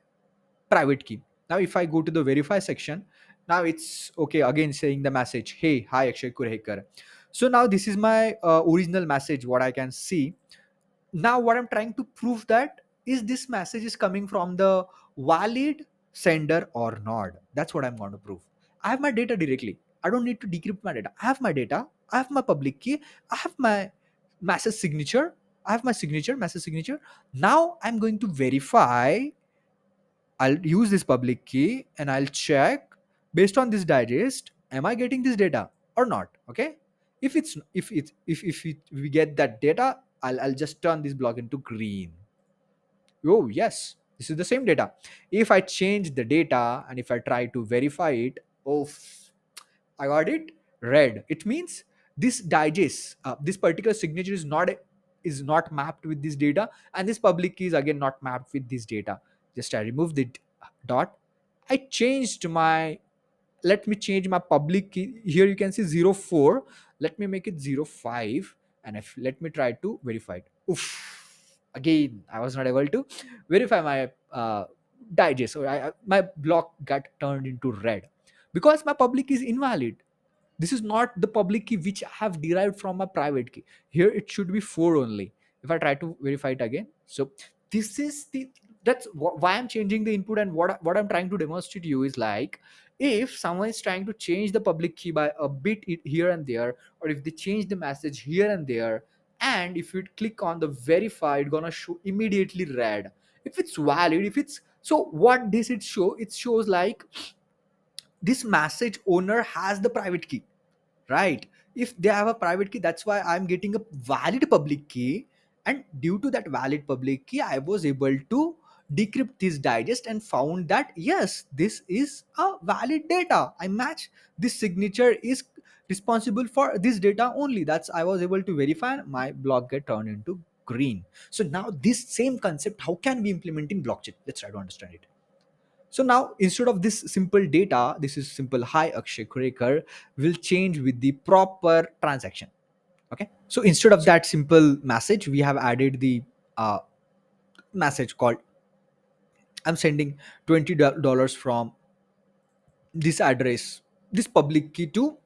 private key. Now if I go to the verify section, now it's okay, again saying the message, hey, hi Akshay Kurhekar. So now this is my original message, what I can see. Now what I'm trying to prove that is this message is coming from the valid sender or not. That's what I'm going to prove. I have my data directly. I don't need to decrypt my data. I have my data. I have my public key. I have my message signature. I have my signature, message signature. Now I'm going to verify. I'll use this public key and I'll check based on this digest, am I getting this data or not? Okay. If we get that data, I'll just turn this block into green. Oh yes, this is the same data. If I change the data and if I try to verify it, oh, I got it red. It means this digest, this particular signature is not mapped with this data, and this public key is again not mapped with this data. Just I remove the dot. I changed my. Let me change my public key. Here you can see 04. Let me make it 05, and if let me try to verify it. Oof. Again, I was not able to verify my digest. So my block got turned into red because my public key is invalid. This is not the public key which I have derived from a private key. Here it should be 4 only. If I try to verify it again, so this is the why I'm changing the input, and what I'm trying to demonstrate to you is like, if someone is trying to change the public key by a bit here and there, or if they change the message here and there, and if you click on the verify, it's gonna show immediately red. If it's valid, if it's so, what does it show? It shows like this message owner has the private key, right? If they have a private key, that's why I'm getting a valid public key, and due to that valid public key, I was able to decrypt this digest and found that yes, this is a valid data. I match this signature is responsible for this data only. That's I was able to verify, and my block get turned into green. So now this same concept, how can we implement in blockchain? Let's try to understand it. So now instead of this simple data, this is simple hi Akshay Kurhekar will change with the proper transaction. Okay. So instead of that simple message, we have added the uh, message called, I'm sending $20 from this address, this public key to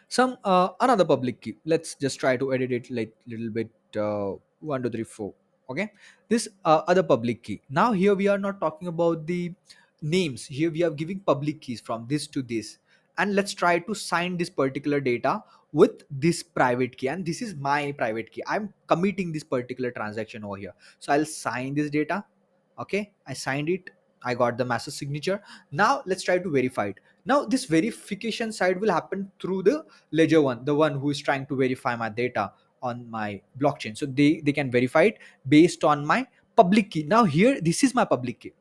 some another public key. Let's just try to edit it like little bit 1 2 3 4. Okay, this other public key. Now here we are not talking about the names. Here we are giving public keys from this to this, and let's try to sign this particular data with this private key, and this is my private key. I'm committing this particular transaction over here, so I'll sign this data. Okay, I signed it. I got the master signature. Now let's try to verify it. Now this verification side will happen through the ledger one, the one who is trying to verify my data on my blockchain. So they can verify it based on my public key. Now here, this is my public key.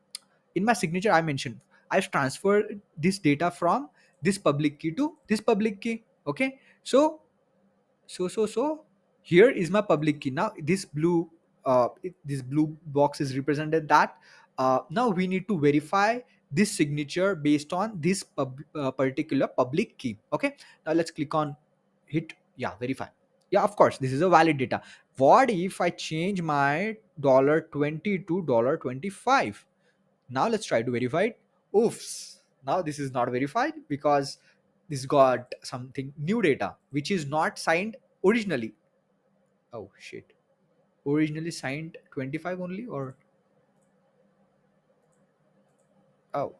In my signature, I mentioned I've transferred this data from this public key to this public key. Okay. So here is my public key. Now this blue box is represented that now we need to verify this signature based on this particular public key. Okay, now let's click on hit, yeah, verify. Yeah, of course this is a valid data. What if I change my $20 to $25? Now let's try to verify it. Oops, now this is not verified because this got something new data which is not signed originally. Oh shit, originally signed 25 only, or oh,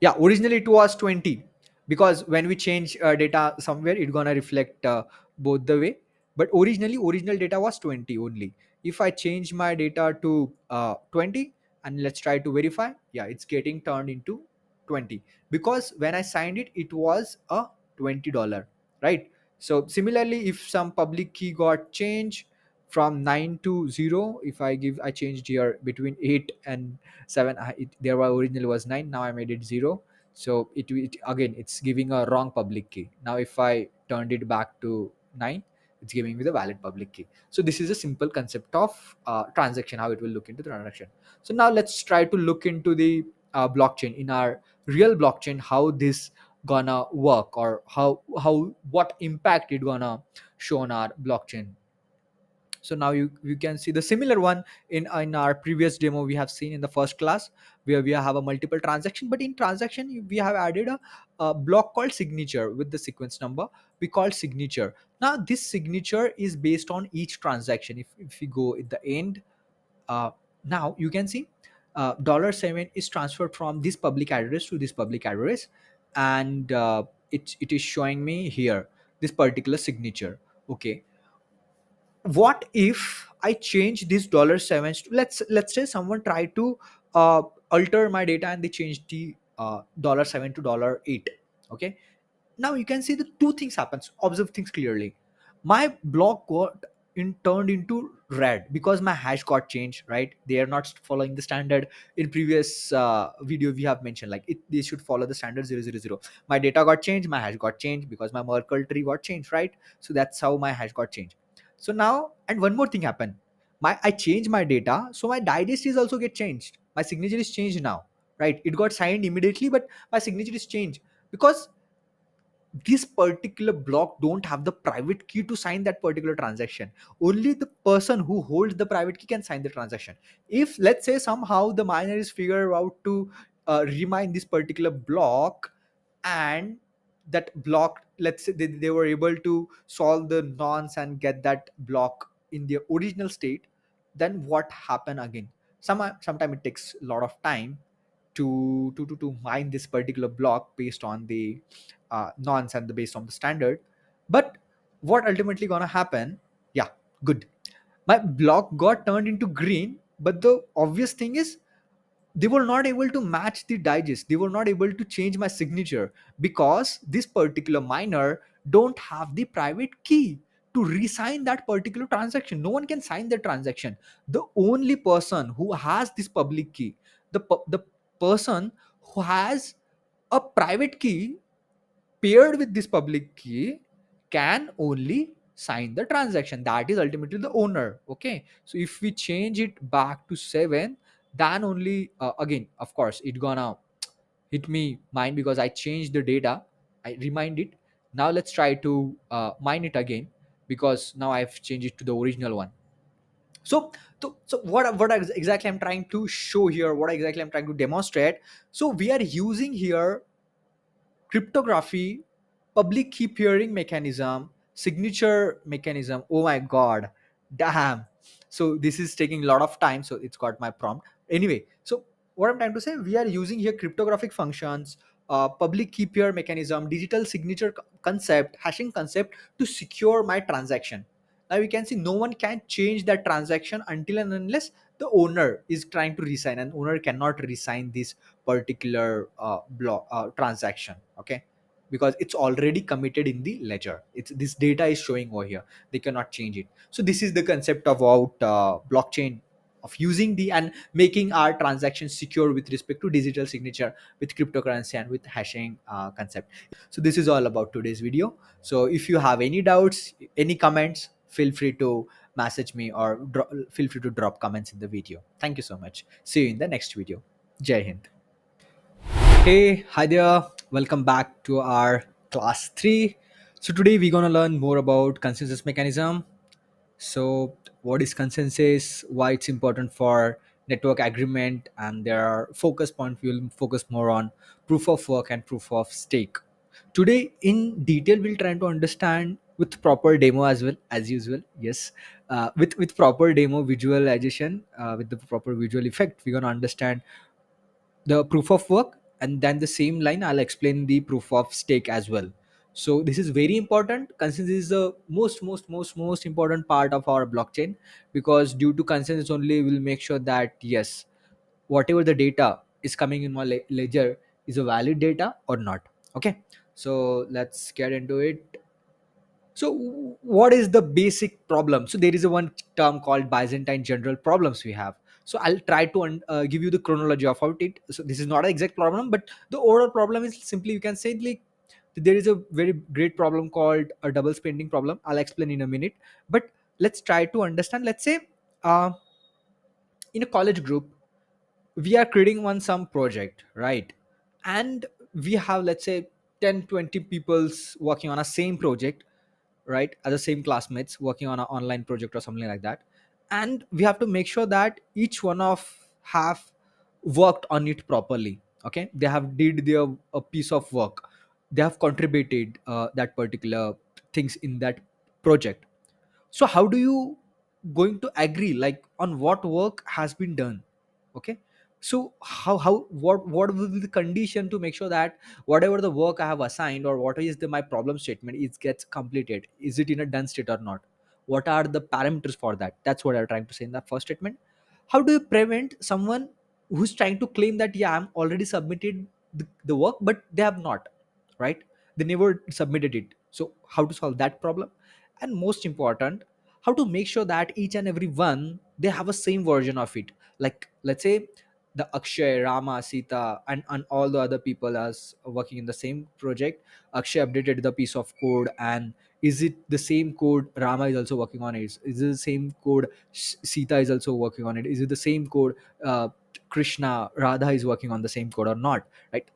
yeah, originally it was 20, because when we change data somewhere it gonna reflect both the way. But originally original data was 20 only. If I change my data to 20 and let's try to verify, yeah, it's getting turned into 20, because when I signed it it was a $20, right? So similarly, if some public key got changed from 9 to 0, if I changed here between 8 and 7, there was originally was 9, now I made it 0. So it again it's giving a wrong public key. Now if I turned it back to 9, it's giving me the valid public key. So this is a simple concept of transaction, how it will look into the transaction. So now let's try to look into the blockchain, in our real blockchain, how this gonna work, or how what impact it gonna show on our blockchain. So now you can see the similar one in our previous demo we have seen in the first class, where we have a multiple transaction, but in transaction we have added a block called signature with the sequence number we call signature. Now this signature is based on each transaction. If we go at the end, uh, now you can see $7 is transferred from this public address to this public address, and it is showing me here this particular signature. Okay, what if I change this $7 to, let's say someone tried to uh, alter my data and they changed the $7 to $8. Okay, now you can see the two things happens. Observe things clearly. My block got turned into red because my hash got changed, right? They are not following the standard. In previous video we have mentioned like they should follow the standard 000. My data got changed, my hash got changed because my Merkle tree got changed, right? So that's how my hash got changed. So now, and one more thing happened, I changed my data, so my digest is also get changed, my signature is changed now, right? It got signed immediately, but my signature is changed because this particular block don't have the private key to sign that particular transaction. Only the person who holds the private key can sign the transaction. If let's say somehow the miner is figure out to remind this particular block, and that block, let's say they were able to solve the nonce and get that block in the original state, then what happen again? Sometime it takes a lot of time to mine this particular block based on the nonce and based on the standard. But what ultimately gonna happen? Yeah, good. My block got turned into green, but the obvious thing is they were not able to match the digest, they were not able to change my signature, because this particular miner don't have the private key to resign that particular transaction. No one can sign the transaction. The only person who has this public key, the person who has a private key paired with this public key, can only sign the transaction. That is ultimately the owner. Okay, so if we change it back to 7, then only again of course it gonna hit me mine because I changed the data, I remind it. Now let's try to mine it again, because now I've changed it to the original one. So what exactly I'm trying to show here, what exactly I'm trying to demonstrate. So we are using here cryptography, public key pairing mechanism, signature mechanism. Oh my god, damn. So this is taking a lot of time, so it's got my prompt. Anyway, so what I'm trying to say, we are using here cryptographic functions, public key pair mechanism, digital signature concept, hashing concept to secure my transaction. Now you can see no one can change that transaction until and unless the owner is trying to resign, and owner cannot resign this particular block transaction. Okay, because it's already committed in the ledger, it's this data is showing over here, they cannot change it. So this is the concept about blockchain, of using the and making our transactions secure with respect to digital signature with cryptocurrency and with hashing concept. So this is all about today's video. So if you have any doubts, any comments, feel free to message me or feel free to drop comments in the video. Thank you so much. See you in the next video. Jai Hind. Hey, hi there. Welcome back to our class 3. So today we're going to learn more about consensus mechanism. So what is consensus, why it's important for network agreement, and there are focus point. We'll focus more on proof of work and proof of stake. Today in detail we'll try to understand with proper demo as well as usual. Yes, with proper demo visualization, with the proper visual effect, we're going to understand the proof of work, and then the same line I'll explain the proof of stake as well. So this is very important. Consensus is the most important part of our blockchain, because due to consensus only we'll make sure that yes, whatever the data is coming in my ledger is a valid data or not. Okay, so let's get into it. So what is the basic problem? So there is a one term called Byzantine general problems we have. So I'll try to give you the chronology of how it. So this is not an exact problem, but the overall problem is simply you can say like there is a very great problem called a double spending problem. I'll explain in a minute, but let's try to understand. Let's say uh, in a college group we are creating one some project, right? And we have, let's say, 10-20 people's working on a same project, right? As the same classmates working on an online project or something like that. And we have to make sure that each one of have worked on it properly. Okay, they have did their a piece of work, they have contributed that particular things in that project. So how do you going to agree like on what work has been done? Okay, so how what will be the condition to make sure that whatever the work I have assigned or what is the my problem statement, it gets completed? Is it in a done state or not? What are the parameters for that? That's what I'm trying to say in that first statement. How do you prevent someone who's trying to claim that yeah, I'm already submitted the work, but they have not, right? They never submitted it. So how to solve that problem? And most important, how to make sure that each and every one they have a same version of it. Like let's say the Akshay, Rama, Sita, and all the other people as working in the same project. Akshay updated the piece of code, and is it the same code Rama is also working on it? Is it the same code Sita is also working on it? Is it the same code Krishna, Radha is working on the same code or not? Right?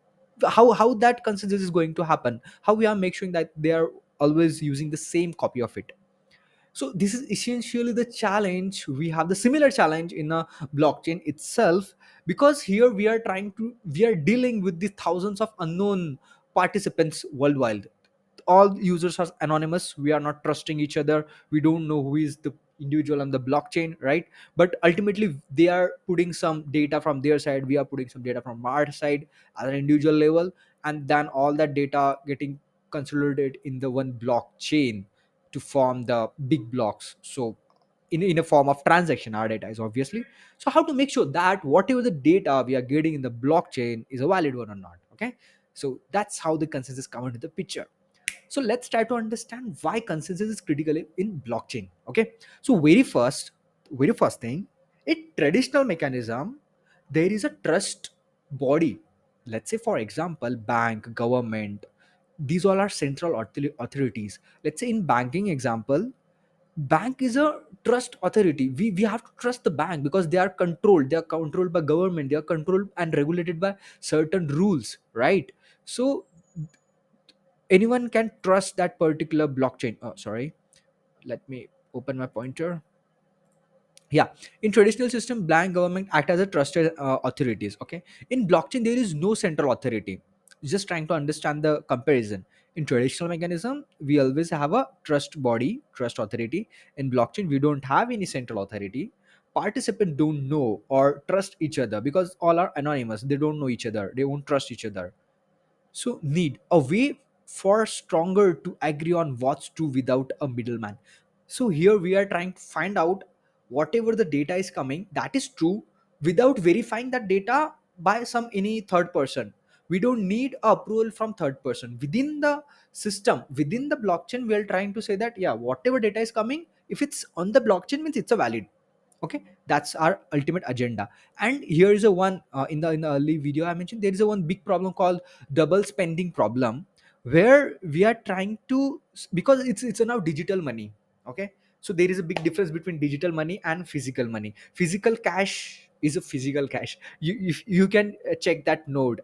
How that consensus is going to happen? How we are make sure that they are always using the same copy of it? So this is essentially the challenge. We have the similar challenge in a blockchain itself, because here we are dealing with the thousands of unknown participants worldwide. All users are anonymous, we are not trusting each other, we don't know who is the individual on the blockchain, right? But ultimately they are putting some data from their side, we are putting some data from our side at an individual level, and then all that data getting consolidated in the one blockchain to form the big blocks. So in a form of transaction, our data is obviously. So how to make sure that whatever the data we are getting in the blockchain is a valid one or not? Okay, so that's how the consensus come into the picture. So let's try to understand why consensus is critical in blockchain. Okay, so very first thing, in traditional mechanism there is a trust body. Let's say for example bank, government, these all are central authorities. Let's say in banking example, bank is a trust authority. We have to trust the bank because they are controlled by government, they are controlled and regulated by certain rules, right? So anyone can trust that particular blockchain. Oh, sorry, let me open my pointer. Yeah, in traditional system bank, government act as a trusted authorities. Okay, in blockchain there is no central authority. Just trying to understand the comparison. In traditional mechanism we always have a trust body, trust authority. In blockchain we don't have any central authority. Participants don't know or trust each other because all are anonymous, they don't know each other, they won't trust each other. So need a way for stronger to agree on what's true without a middleman. So here we are trying to find out whatever the data is coming that is true without verifying that data by some any third person. We don't need approval from third person. Within the system, within the blockchain, we are trying to say that yeah, whatever data is coming, if it's on the blockchain means it's a valid. Okay, that's our ultimate agenda. And here is a one in the early video I mentioned, there is a one big problem called double spending problem, where we are trying to, because it's a now digital money. Okay, So there is a big difference between digital money and physical money. Physical cash is a physical cash. You can check that node,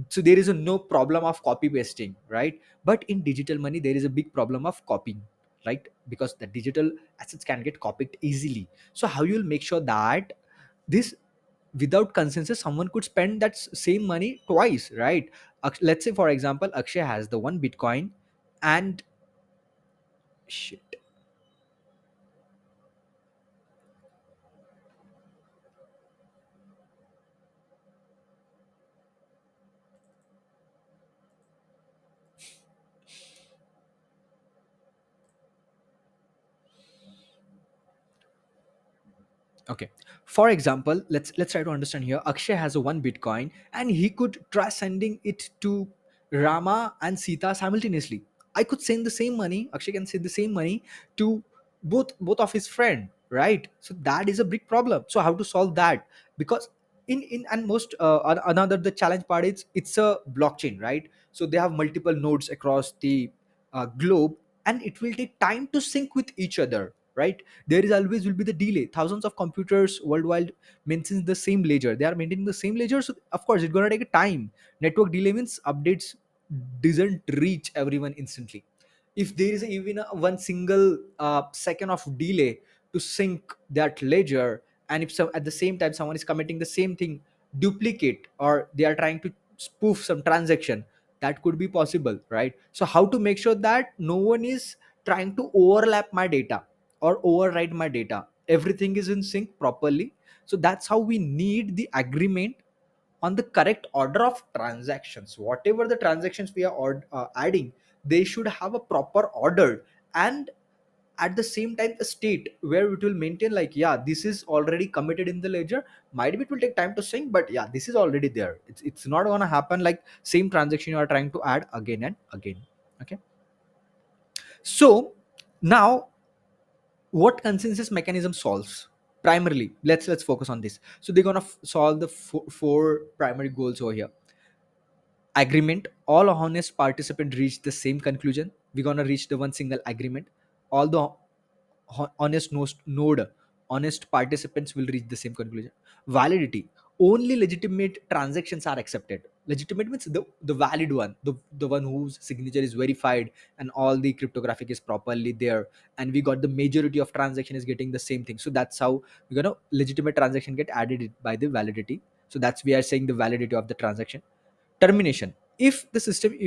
so there is a no problem of copy pasting, right? But in digital money there is a big problem of copying, right? Because the digital assets can get copied easily. So how you will make sure that this, without consensus, someone could spend that same money twice, right? Let's say for example Akshay has the one bitcoin, and shit. Okay, for example, let's try to understand here. Akshay has a one bitcoin, and he could try sending it to Rama and Sita simultaneously. I could send the same money, Akshay can send the same money to both of his friend, right? So that is a big problem. So how to solve that? Because in and most another the challenge part is it's a blockchain, right? So they have multiple nodes across the globe, and it will take time to sync with each other, right? There is always will be the delay. Thousands of computers worldwide maintains the same ledger, they are maintaining the same ledger, so of course it's going to take a time. Network delay means updates doesn't reach everyone instantly. If there is even a one single second of delay to sync that ledger, and if some at the same time someone is committing the same thing, duplicate, or they are trying to spoof some transaction, that could be possible, right? So how to make sure that no one is trying to overlap my data or override my data, everything is in sync properly. So that's how we need the agreement on the correct order of transactions. Whatever the transactions we are adding, they should have a proper order, and at the same time a state where it will maintain like, yeah, this is already committed in the ledger. Might be it will take time to sync, but yeah, this is already there. It's not going to happen like same transaction you are trying to add again and again. Okay, so now what consensus mechanism solves? Primarily, let's focus on this. So they're gonna solve the four primary goals over here. Agreement, all honest participants reach the same conclusion. We're gonna reach the one single agreement. All the honest node, honest participants will reach the same conclusion. Validity, only legitimate transactions are accepted. Legitimate means the valid one, the one whose signature is verified and all the cryptographic is properly there, and we got the majority of transaction is getting the same thing. So that's how we're gonna legitimate transaction get added by the validity. So that's we are saying the validity of the transaction. Termination, if the system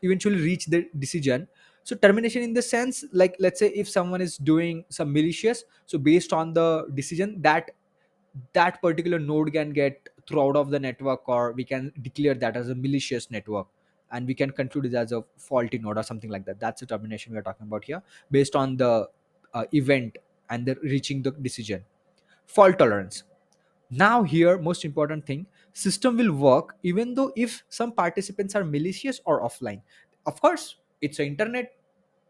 eventually reach the decision. So termination in the sense like, let's say if someone is doing some malicious, so based on the decision that that particular node can get thrown out of the network, or we can declare that as a malicious network, and we can conclude it as a faulty node or something like that. That's the termination we are talking about here, based on the event and the reaching the decision. Fault tolerance, now here most important thing, system will work even though if some participants are malicious or offline. Of course it's a internet.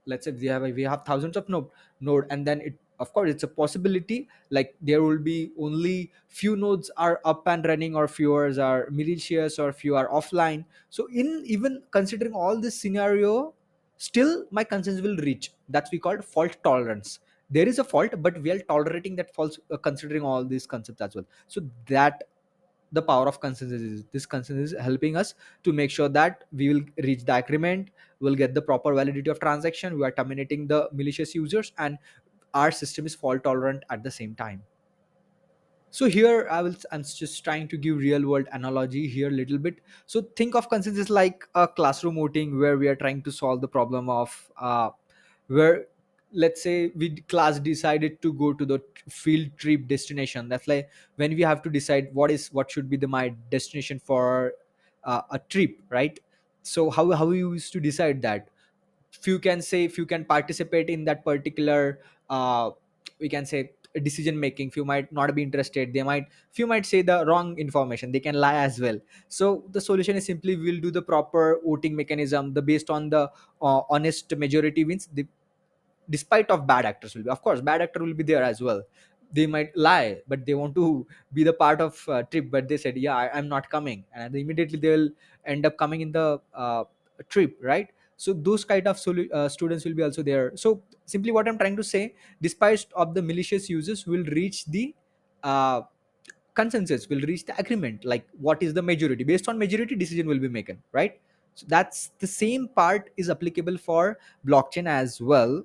Let's say we have thousands of node, and then it, of course it's a possibility like there will be only few nodes are up and running, or fewer are malicious, or few are offline. So in even considering all this scenario, still my concerns will reach, that's we called fault tolerance. There is a fault, but we are tolerating that fault, considering all these concepts as well. So that the power of consensus is, this consensus is helping us to make sure that we will reach the agreement, we'll get the proper validity of transaction, we are terminating the malicious users, and our system is fault tolerant at the same time. So here I'm just trying to give real world analogy here a little bit. So think of consensus like a classroom meeting where we are trying to solve the problem of where, let's say we class decided to go to the field trip destination. That's like when we have to decide what should be the my destination for a trip, right? So how we used to decide that, few can say, few can participate in that particular we can say decision making, few might not be interested, they might, few might say the wrong information, they can lie as well. So the solution is simply we'll do the proper voting mechanism, the based on the honest majority wins. The despite of bad actors will be, of course bad actor will be there as well, they might lie but they want to be the part of trip, but they said yeah I'm not coming, and immediately they'll end up coming in the trip, right? So those kind of students will be also there. So simply what I'm trying to say, despite of the malicious users, will reach the uh, consensus, will reach the agreement, like what is the majority, based on majority decision will be made, right? So that's the same part is applicable for blockchain as well.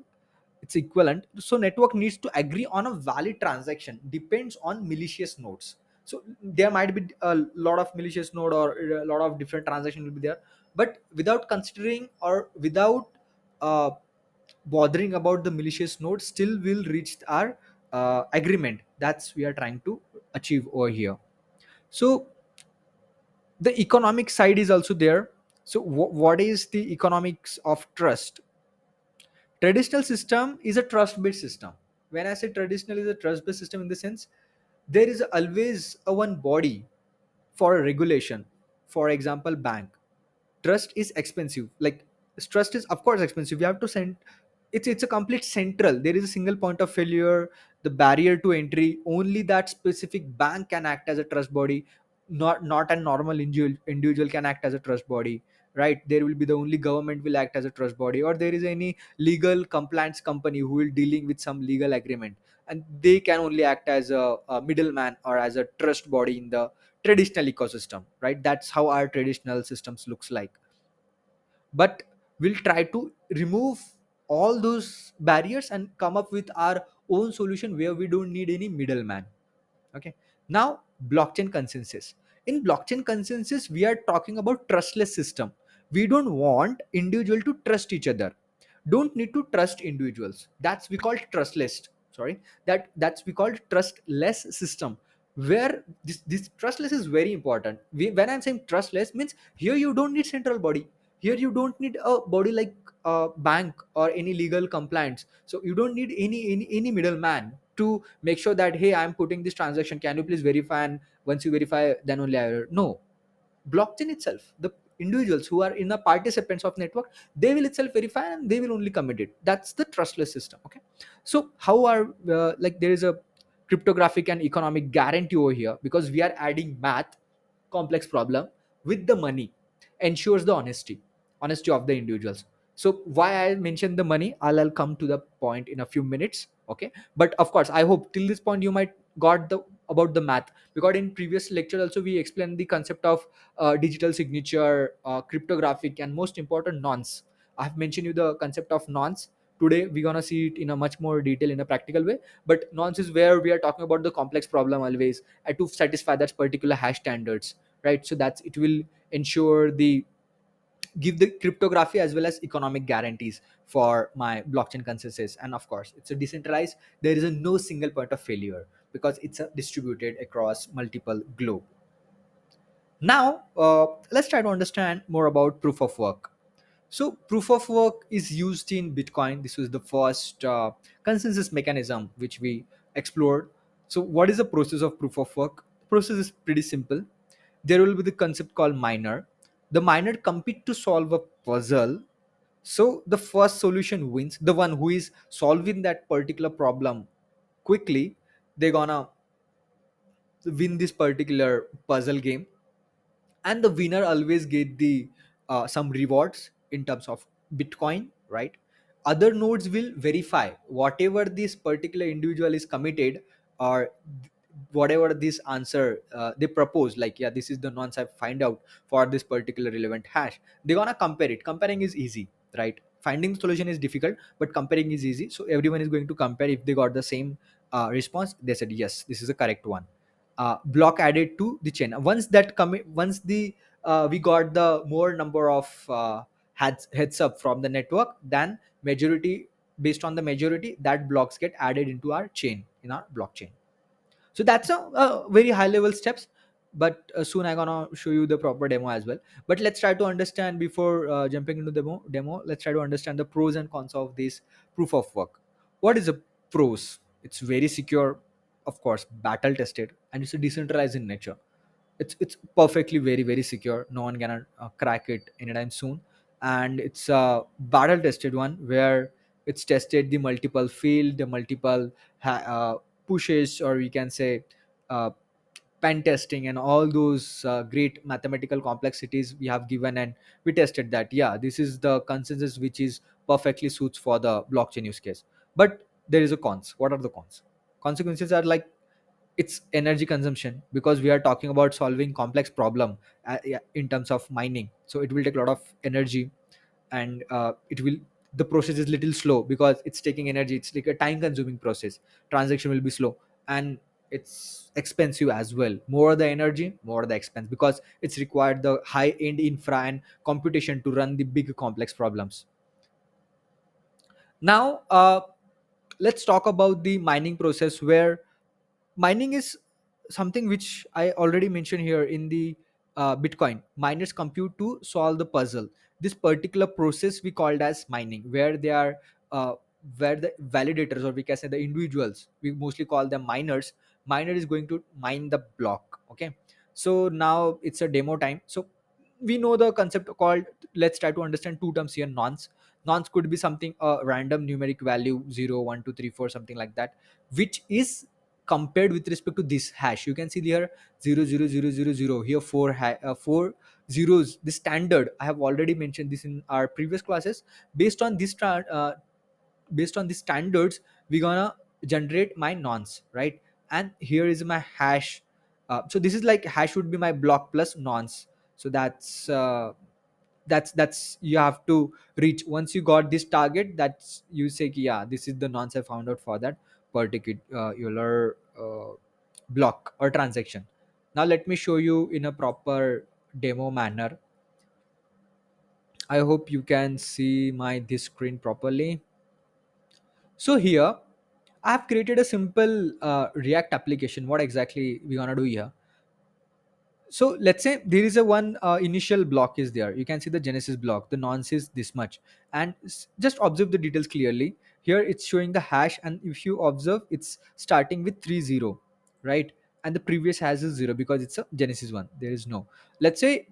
It's equivalent. So network needs to agree on a valid transaction, depends on malicious nodes. So there might be a lot of malicious node or a lot of different transaction will be there, but without considering or without uh, bothering about the malicious node, still will reach our agreement. That's we are trying to achieve over here. So the economic side is also there. So what is the economics of trust? Traditional system is a trust based system. When I say traditional is a trust based system, in the sense there is always a one body for a regulation. For example, bank. Trust is expensive, like trust is of course expensive. You have to send, it's a complete central, there is a single point of failure. The barrier to entry, only that specific bank can act as a trust body, not a normal individual can act as a trust body, right? There will be the only government will act as a trust body, or there is any legal compliance company who will dealing with some legal agreement, and they can only act as a middleman or as a trust body in the traditional ecosystem, right? That's how our traditional systems looks like. But we'll try to remove all those barriers and come up with our own solution where we don't need any middleman. Okay. Now blockchain consensus. In blockchain consensus we are talking about trustless system. We don't want individual to trust each other, don't need to trust individuals. That's we call trustless, sorry, that's we call trustless system. Where this trustless is very important. When I'm saying trustless means here you don't need central body, here you don't need a body like a bank or any legal compliance. So you don't need any middleman to make sure that, hey, I'm putting this transaction, can you please verify, and once you verify then only I will. No, blockchain itself, the individuals who are in the participants of network, they will itself verify and they will only commit it. That's the trustless system. Okay. So how are like there is a cryptographic and economic guarantee over here, because we are adding math, complex problem with the money, ensures the honesty of the individuals. So why I mentioned the money, I'll come to the point in a few minutes. Okay. But of course I hope till this point you might got the about the math, because in previous lecture also we explained the concept of digital signature, cryptographic, and most important nonce. I have mentioned you the concept of nonce. Today we're gonna see it in a much more detail in a practical way. But nonce is where we are talking about the complex problem always to satisfy that particular hash standards, right? So that's it will ensure the give the cryptography as well as economic guarantees for my blockchain consensus. And of course it's a decentralized, there is a no single point of failure because it's a distributed across multiple globe. Now, let's try to understand more about proof of work. So, proof of work is used in Bitcoin. This was the first consensus mechanism which we explored. So, what is the process of proof of work? Process is pretty simple. There will be the concept called miner. The miner compete to solve a puzzle. So, the first solution wins. The one who is solving that particular problem quickly, they're gonna win this particular puzzle game, and the winner always get the some rewards in terms of bitcoin, right? Other nodes will verify whatever this particular individual is committed, or whatever this answer they propose, like, yeah, this is the nonce I find out for this particular relevant hash. They're gonna compare it. Comparing is easy, right? Finding solution is difficult, but comparing is easy. So everyone is going to compare. If they got the same response, they said yes, this is the correct one. Block added to the chain. Once that once the we got the more number of heads up from the network, then majority, based on the majority, that blocks get added into our chain in our blockchain. So that's a very high level steps. But soon I'm gonna show you the proper demo as well. But let's try to understand before jumping into the demo. Let's try to understand the pros and cons of this proof of work. What is the pros? It's very secure, of course, battle tested, and it's a decentralized in nature. It's perfectly very secure. No one can crack it anytime soon. And it's a battle tested one where it's tested the multiple field, the multiple pushes, or we can say uh, pen testing and all those great mathematical complexities we have given, and we tested that yeah, this is the consensus which is perfectly suits for the blockchain use case. But there is a cons. What are the cons? Consequences are like it's energy consumption, because we are talking about solving complex problem yeah, in terms of mining, so it will take a lot of energy. And it will, the process is little slow because it's taking energy, it's like a time consuming process. Transaction will be slow, and it's expensive as well. More the energy, more the expense, because it's required the high end infra and computation to run the big complex problems. Now let's talk about the mining process, where mining is something which I already mentioned here in the Bitcoin. Miners compute to solve the puzzle. This particular process we called as mining, where they are uh, where the validators, or we can say the individuals, we mostly call them miners. Miner is going to mine the block. Okay, so now it's a demo time. So we know the concept called, let's try to understand two terms here. Nonce could be something, a random numeric value, 0 1 2 3 4, something like that, which is compared with respect to this hash. You can see here 0 0 0 0 0 here, four zeros. The standard, I have already mentioned this in our previous classes. Based on this based on the standards, we're gonna generate my nonce, right? And here is my hash. So this is like hash would be my block plus nonce. So that's you have to reach. Once you got this target, that's you say yeah, this is the nonce I found out for that particular block or transaction. Now let me show you in a proper demo manner. I hope you can see my this screen properly. So here I have created a simple React application. What exactly we gonna do here? So let's say there is a one initial block is there. You can see the genesis block. The nonce is this much, and just observe the details clearly. Here it's showing the hash, and if you observe, it's starting with 30, right? And the previous hash is 0 because it's a genesis one. There is no. Let's say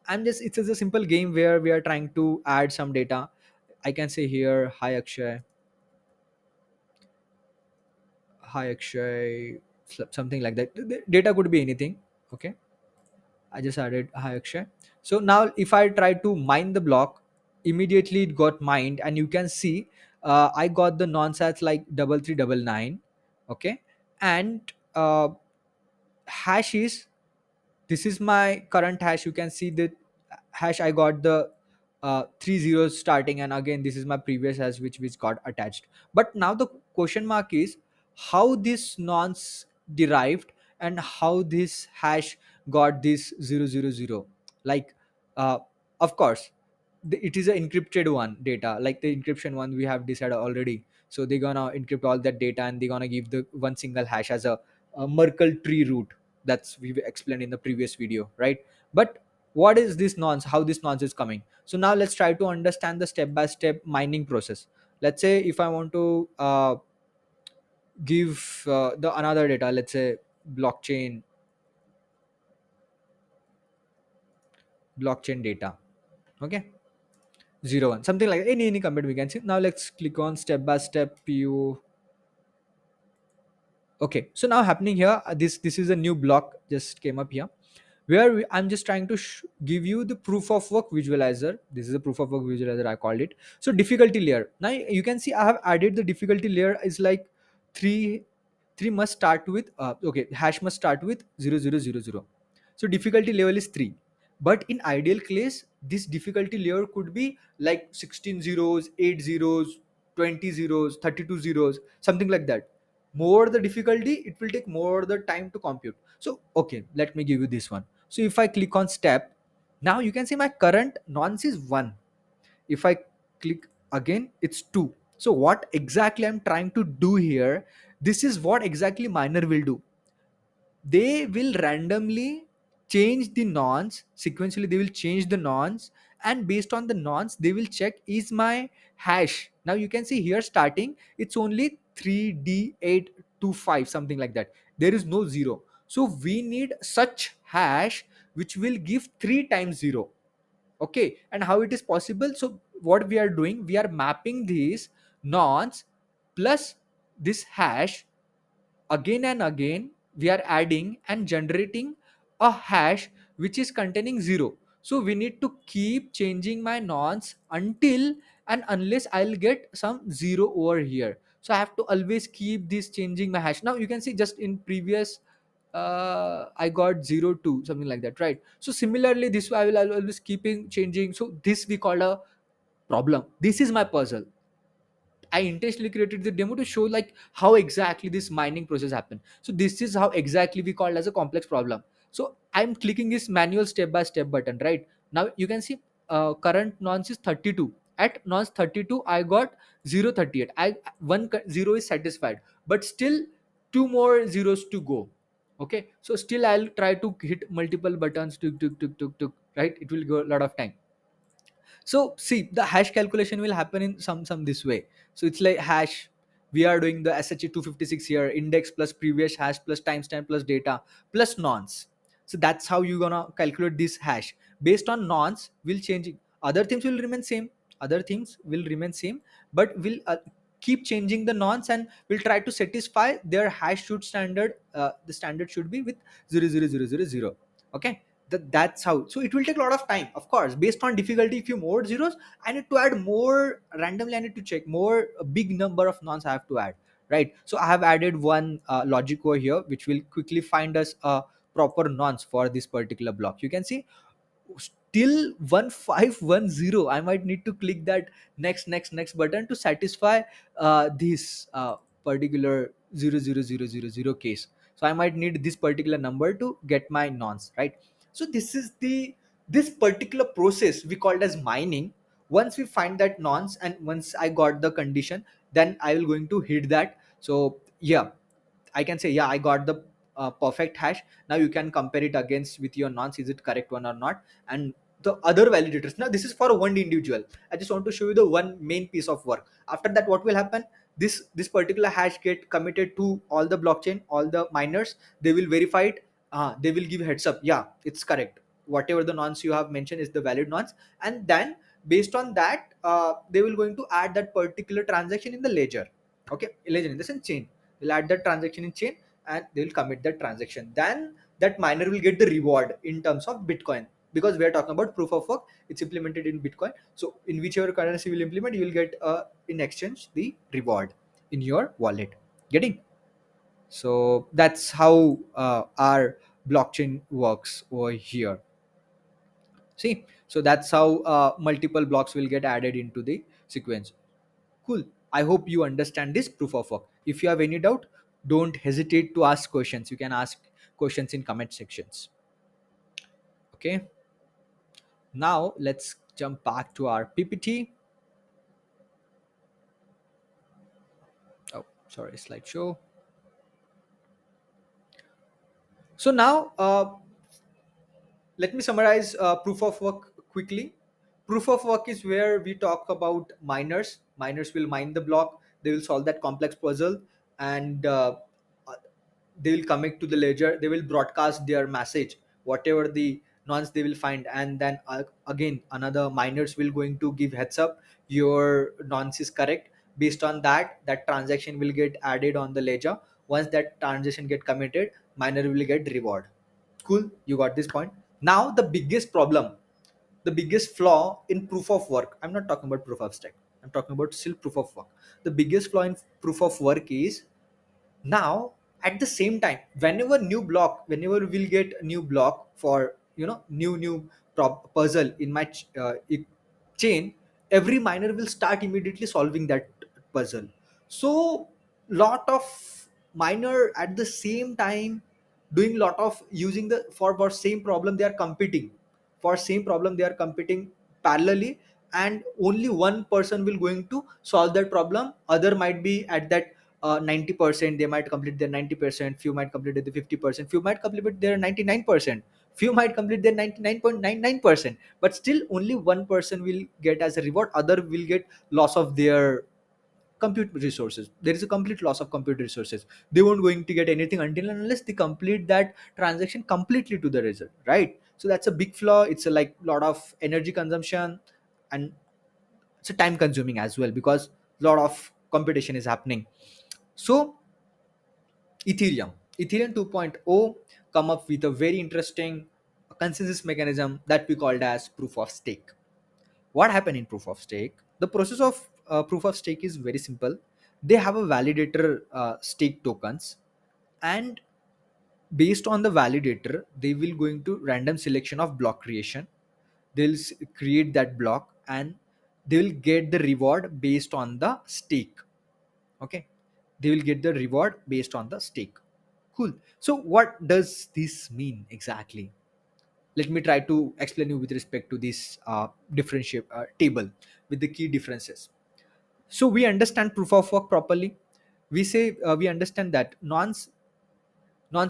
I'm just, it's just a simple game where we are trying to add some data. I can say here, hi Akshay, hi Akshay, something like that. The data could be anything. Okay, I just added hi Akshay. So now if I try to mine the block, immediately it got mined, and you can see I got the nonce like 3399. Okay, and hash is, this is my current hash. You can see the hash, I got the 3 zeros starting, and again this is my previous hash which got attached. But now the question mark is how this nonce derived, and how this hash got this 000. Like uh, of course it is an encrypted one data, like the encryption one we have decided already. So they're gonna encrypt all that data, and they're gonna give the one single hash as a Merkle tree root. That's we've explained in the previous video, right? But what is this nonce, how this nonce is coming? So now let's try to understand the step by step mining process. Let's say if I want to give the another data, let's say blockchain blockchain data. Okay, 0 1, something like any command we can see. Now let's click on step by step pu. Okay, so now happening here, this is a new block just came up here, where I'm just trying to give you the proof of work visualizer. This is a proof of work visualizer, I called it. So difficulty layer, now you can see I have added the difficulty layer is like three. Three must start with okay, hash must start with 0000. So difficulty level is 3. But in ideal case, this difficulty layer could be like 16 zeros, 8 zeros, 20 zeros, 32 zeros, something like that. More the difficulty, it will take more the time to compute. So okay, let me give you this one. So if I click on step, now you can see my current nonce is 1. If I click again, it's 2. So what exactly I'm trying to do here, this is what exactly miner will do. They will randomly change the nonce sequentially. They will change the nonce, and based on the nonce they will check is my hash. Now you can see here starting it's only 3D825, something like that. There is no 0. So we need such hash which will give 3 times 0. Okay, and how it is possible? So what we are doing, we are mapping these nonce plus this hash again and again we are adding and generating a hash which is containing 0. So we need to keep changing my nonce until and unless I'll get some 0 over here. So I have to always keep this changing my hash. Now you can see just in previous I got 0 2 something like that, right? So similarly this way I'll always keeping changing. So this we call a problem. This is my puzzle. I intentionally created the demo to show like how exactly this mining process happened. So this is how exactly we called as a complex problem. So I'm clicking this manual step by step button, right? Now you can see current nonce is 32. At nonce 32 I got 038. I one 0 is satisfied, but still two more zeros to go. Okay, so still I'll try to hit multiple buttons, tuk, right? It will go a lot of time. So see, the hash calculation will happen in some this way. So it's like hash. We are doing the SHA 256 here, index plus previous hash plus timestamp plus data plus nonce. So that's how you're gonna calculate this hash. Based on nonce, we'll change it. Other things will remain same. Other things will remain same, but we'll keep changing the nonce and we'll try to satisfy their hash should standard. The standard should be with 00000. Okay, that's how. So it will take a lot of time, of course, based on difficulty. If you more zeros, I need to add more randomly. I need to check more, a big number of nonce I have to add, right? So I have added one logic over here which will quickly find us a proper nonce for this particular block. You can see still 1510. I might need to click that next button to satisfy this particular 00000 case. So I might need this particular number to get my nonce, right? So this is the this particular process we called as mining. Once we find that nonce and once I got the condition, then I will going to hit that. So yeah, I can say, yeah, I got the perfect hash. Now you can compare it against with your nonce, is it correct one or not? And the other validators. Now this is for one individual. I just want to show you the one main piece of work. After that, what will happen? This particular hash get committed to all the blockchain, all the miners. They will verify it. They will give heads up. Yeah, it's correct. Whatever the nonce you have mentioned is the valid nonce, and then based on that, they will going to add that particular transaction in the ledger. Okay, ledger in the sense chain. They'll add that transaction in chain and they'll commit that transaction. Then that miner will get the reward in terms of Bitcoin, because we are talking about proof of work. It's implemented in Bitcoin. So in whichever currency you will implement, you will get in exchange the reward in your wallet. Getting? So that's how our blockchain works over here. See, so that's how multiple blocks will get added into the sequence. Cool. I hope you understand this proof of work. If you have any doubt, don't hesitate to ask questions. You can ask questions in comment sections. Okay. Now let's jump back to our PPT. Oh, sorry, slideshow. So now let me summarize proof of work quickly. Proof of work is where we talk about miners. Miners will mine the block. They will solve that complex puzzle, and they will connect to the ledger. They will broadcast their message, whatever the nonce they will find, and then again another miners will going to give heads up. Your nonce is correct. Based on that, that transaction will get added on the ledger. Once that transaction get committed, miner will get reward. Cool, you got this point. Now the biggest problem, the biggest flaw in proof of work, I'm not talking about proof of stake, I'm talking about still proof of work. The biggest flaw in proof of work is, now at the same time, whenever we'll get a new block for new puzzle in my chain, every miner will start immediately solving that puzzle. So lot of miner at the same time doing lot of using the for same problem, they are competing for same problem, they are competing parallelly, and only one person will going to solve that problem. Other might be at that 90%, they might complete their 90%, few might complete the 50%, few might complete their 99%, few might complete their 99.99%, but still only one person will get as a reward, other will get loss of their compute resources. There is a complete loss of compute resources. They won't going to get anything until and unless they complete that transaction completely to the result, right? So that's a big flaw. It's a like lot of energy consumption, and it's a time consuming as well, because a lot of competition is happening. So Ethereum. Ethereum 2.0 come up with a very interesting consensus mechanism that we called as proof of stake. What happened in proof of stake? The process of proof of stake is very simple. They have a validator stake tokens, and based on the validator, they will going to random selection of block creation. They'll create that block, and they will get the reward based on the stake. Okay, they will get the reward based on the stake. Cool. So what does this mean exactly? Let me try to explain you with respect to this differentiate table with the key differences. So we understand proof of work properly. We say we understand that nonce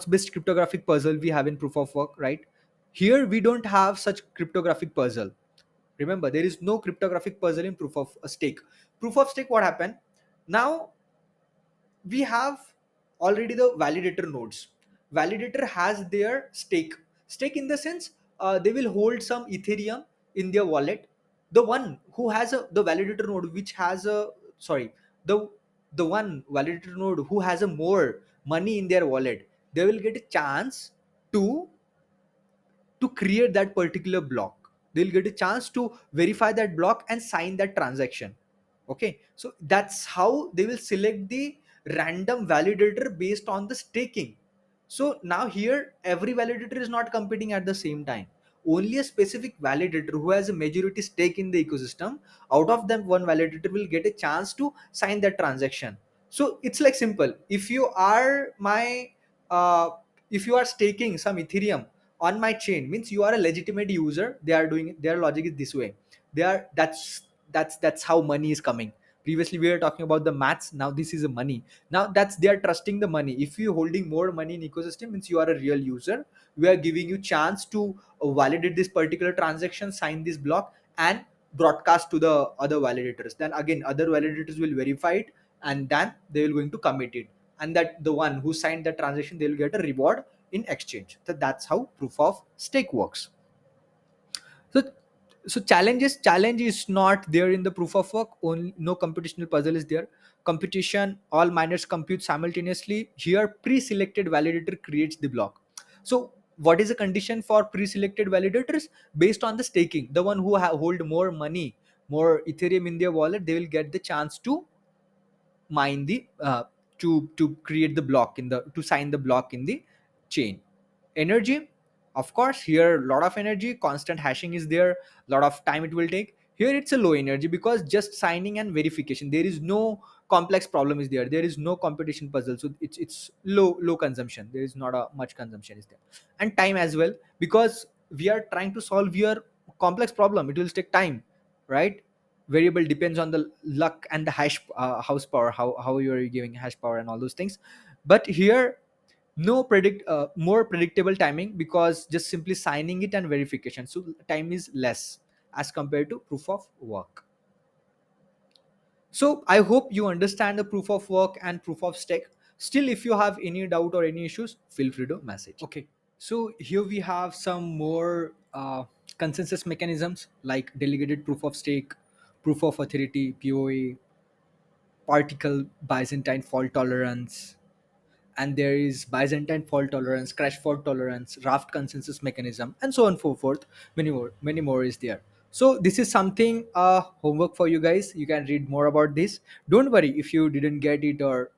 based cryptographic puzzle we have in proof of work, right? Here we don't have such cryptographic puzzle. Remember, there is no cryptographic puzzle in proof of a stake. Proof of stake, what happened? Now we have already the validator nodes. Validator has their stake in the sense, they will hold some ethereum in their wallet. The one who has the validator node which has a, sorry, the the one validator node who has a more money in their wallet, they will get a chance to create that particular block. They'll get a chance to verify that block and sign that transaction. Okay, so that's how they will select the random validator based on the staking. So now here every validator is not competing at the same time. Only a specific validator who has a majority stake in the ecosystem, out of them one validator will get a chance to sign that transaction. So it's like simple. If you are my uh, if you are staking some ethereum on my chain, means you are a legitimate user. They are doing it, their logic is this way. They are That's how money is coming. Previously we were talking about the maths, now this is a money. Now that's, they are trusting the money. If you holding more money in ecosystem, means you are a real user. We are giving you chance to validate this particular transaction, sign this block, and broadcast to the other validators. Then again other validators will verify it, and then they will going to commit it, and that the one who signed the transaction, they will get a reward in exchange. So that's how proof of stake works. So challenge is not there in the proof of work. Only no computational puzzle is there. Computation, all miners compute simultaneously. Here pre-selected validator creates the block. So what is the condition for pre-selected validators? Based on the staking, the one who hold more money, more ethereum in their wallet, they will get the chance to mine the to create the block in the, to sign the block in the chain. Energy, of course, here a lot of energy, constant hashing is there, a lot of time it will take. Here it's a low energy because just signing and verification, there is no complex problem is there, there is no computation puzzle. So it's low consumption, there is not a much consumption is there. And time as well, because we are trying to solve your complex problem, it will take time, right? Variable depends on the luck and the house power, how you are giving hash power and all those things. But here no more predictable timing, because just simply signing it and verification, so time is less as compared to proof of work. So I hope you understand the proof of work and proof of stake. Still, if you have any doubt or any issues, feel free to message. Okay, so here we have some more consensus mechanisms like delegated proof of stake, proof of authority, POA, particle Byzantine fault tolerance, and there is Byzantine fault tolerance, crash fault tolerance, raft consensus mechanism, and so on and so forth. Many more is there. So this is something homework for you guys. You can read more about this. Don't worry if you didn't get it or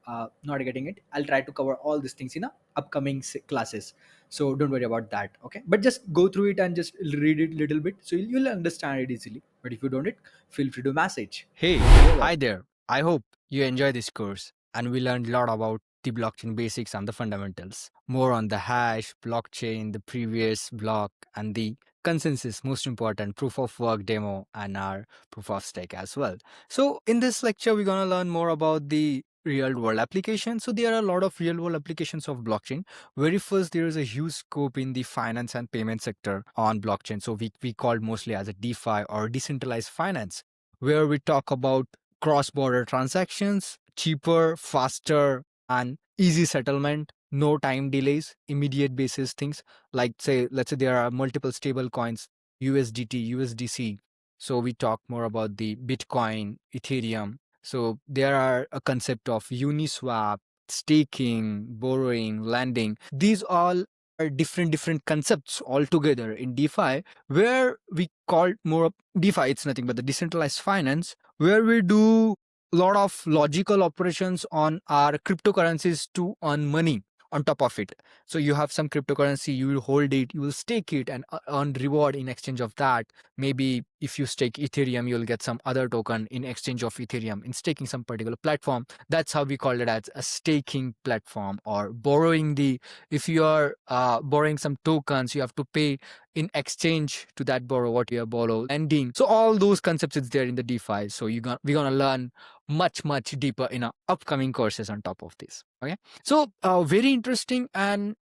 not getting it. I'll try to cover all these things in upcoming classes. So don't worry about that. Okay, but just go through it and just read it little bit, so you'll understand it easily. But if you don't, it feel free to message. Hey, You're hi welcome. there. I hope you enjoy this course and we learned a lot about the blockchain basics and the fundamentals. More on the hash, blockchain, the previous block, and the consensus, most important, proof of work demo, and our proof of stake as well. So, in this lecture, we're going to learn more about the real world application. So, there are a lot of real world applications of blockchain. Very first, there is a huge scope in the finance and payment sector on blockchain. So, we called mostly as a DeFi or decentralized finance, where we talk about cross border transactions, cheaper, faster, and easy settlement, no time delays, immediate basis things like, say, let's say there are multiple stable coins, USDT, USDC. So we talk more about the Bitcoin, Ethereum. So there are a concept of Uniswap, staking, borrowing, lending. These all are different concepts altogether in DeFi, where we call more of DeFi. It's nothing but the decentralized finance, where we do a lot of logical operations on our cryptocurrencies to earn money on top of it. So you have some cryptocurrency, you will hold it, you will stake it and earn reward in exchange of that. Maybe if you stake Ethereum, you'll get some other token in exchange of Ethereum in staking some particular platform. That's how we call it as a staking platform. Or borrowing the, if you are borrowing some tokens, you have to pay in exchange to that borrow what you have borrowed. Lending. So all those concepts is there in the DeFi. So we're gonna learn much deeper in our upcoming courses on top of this. Okay. So very interesting and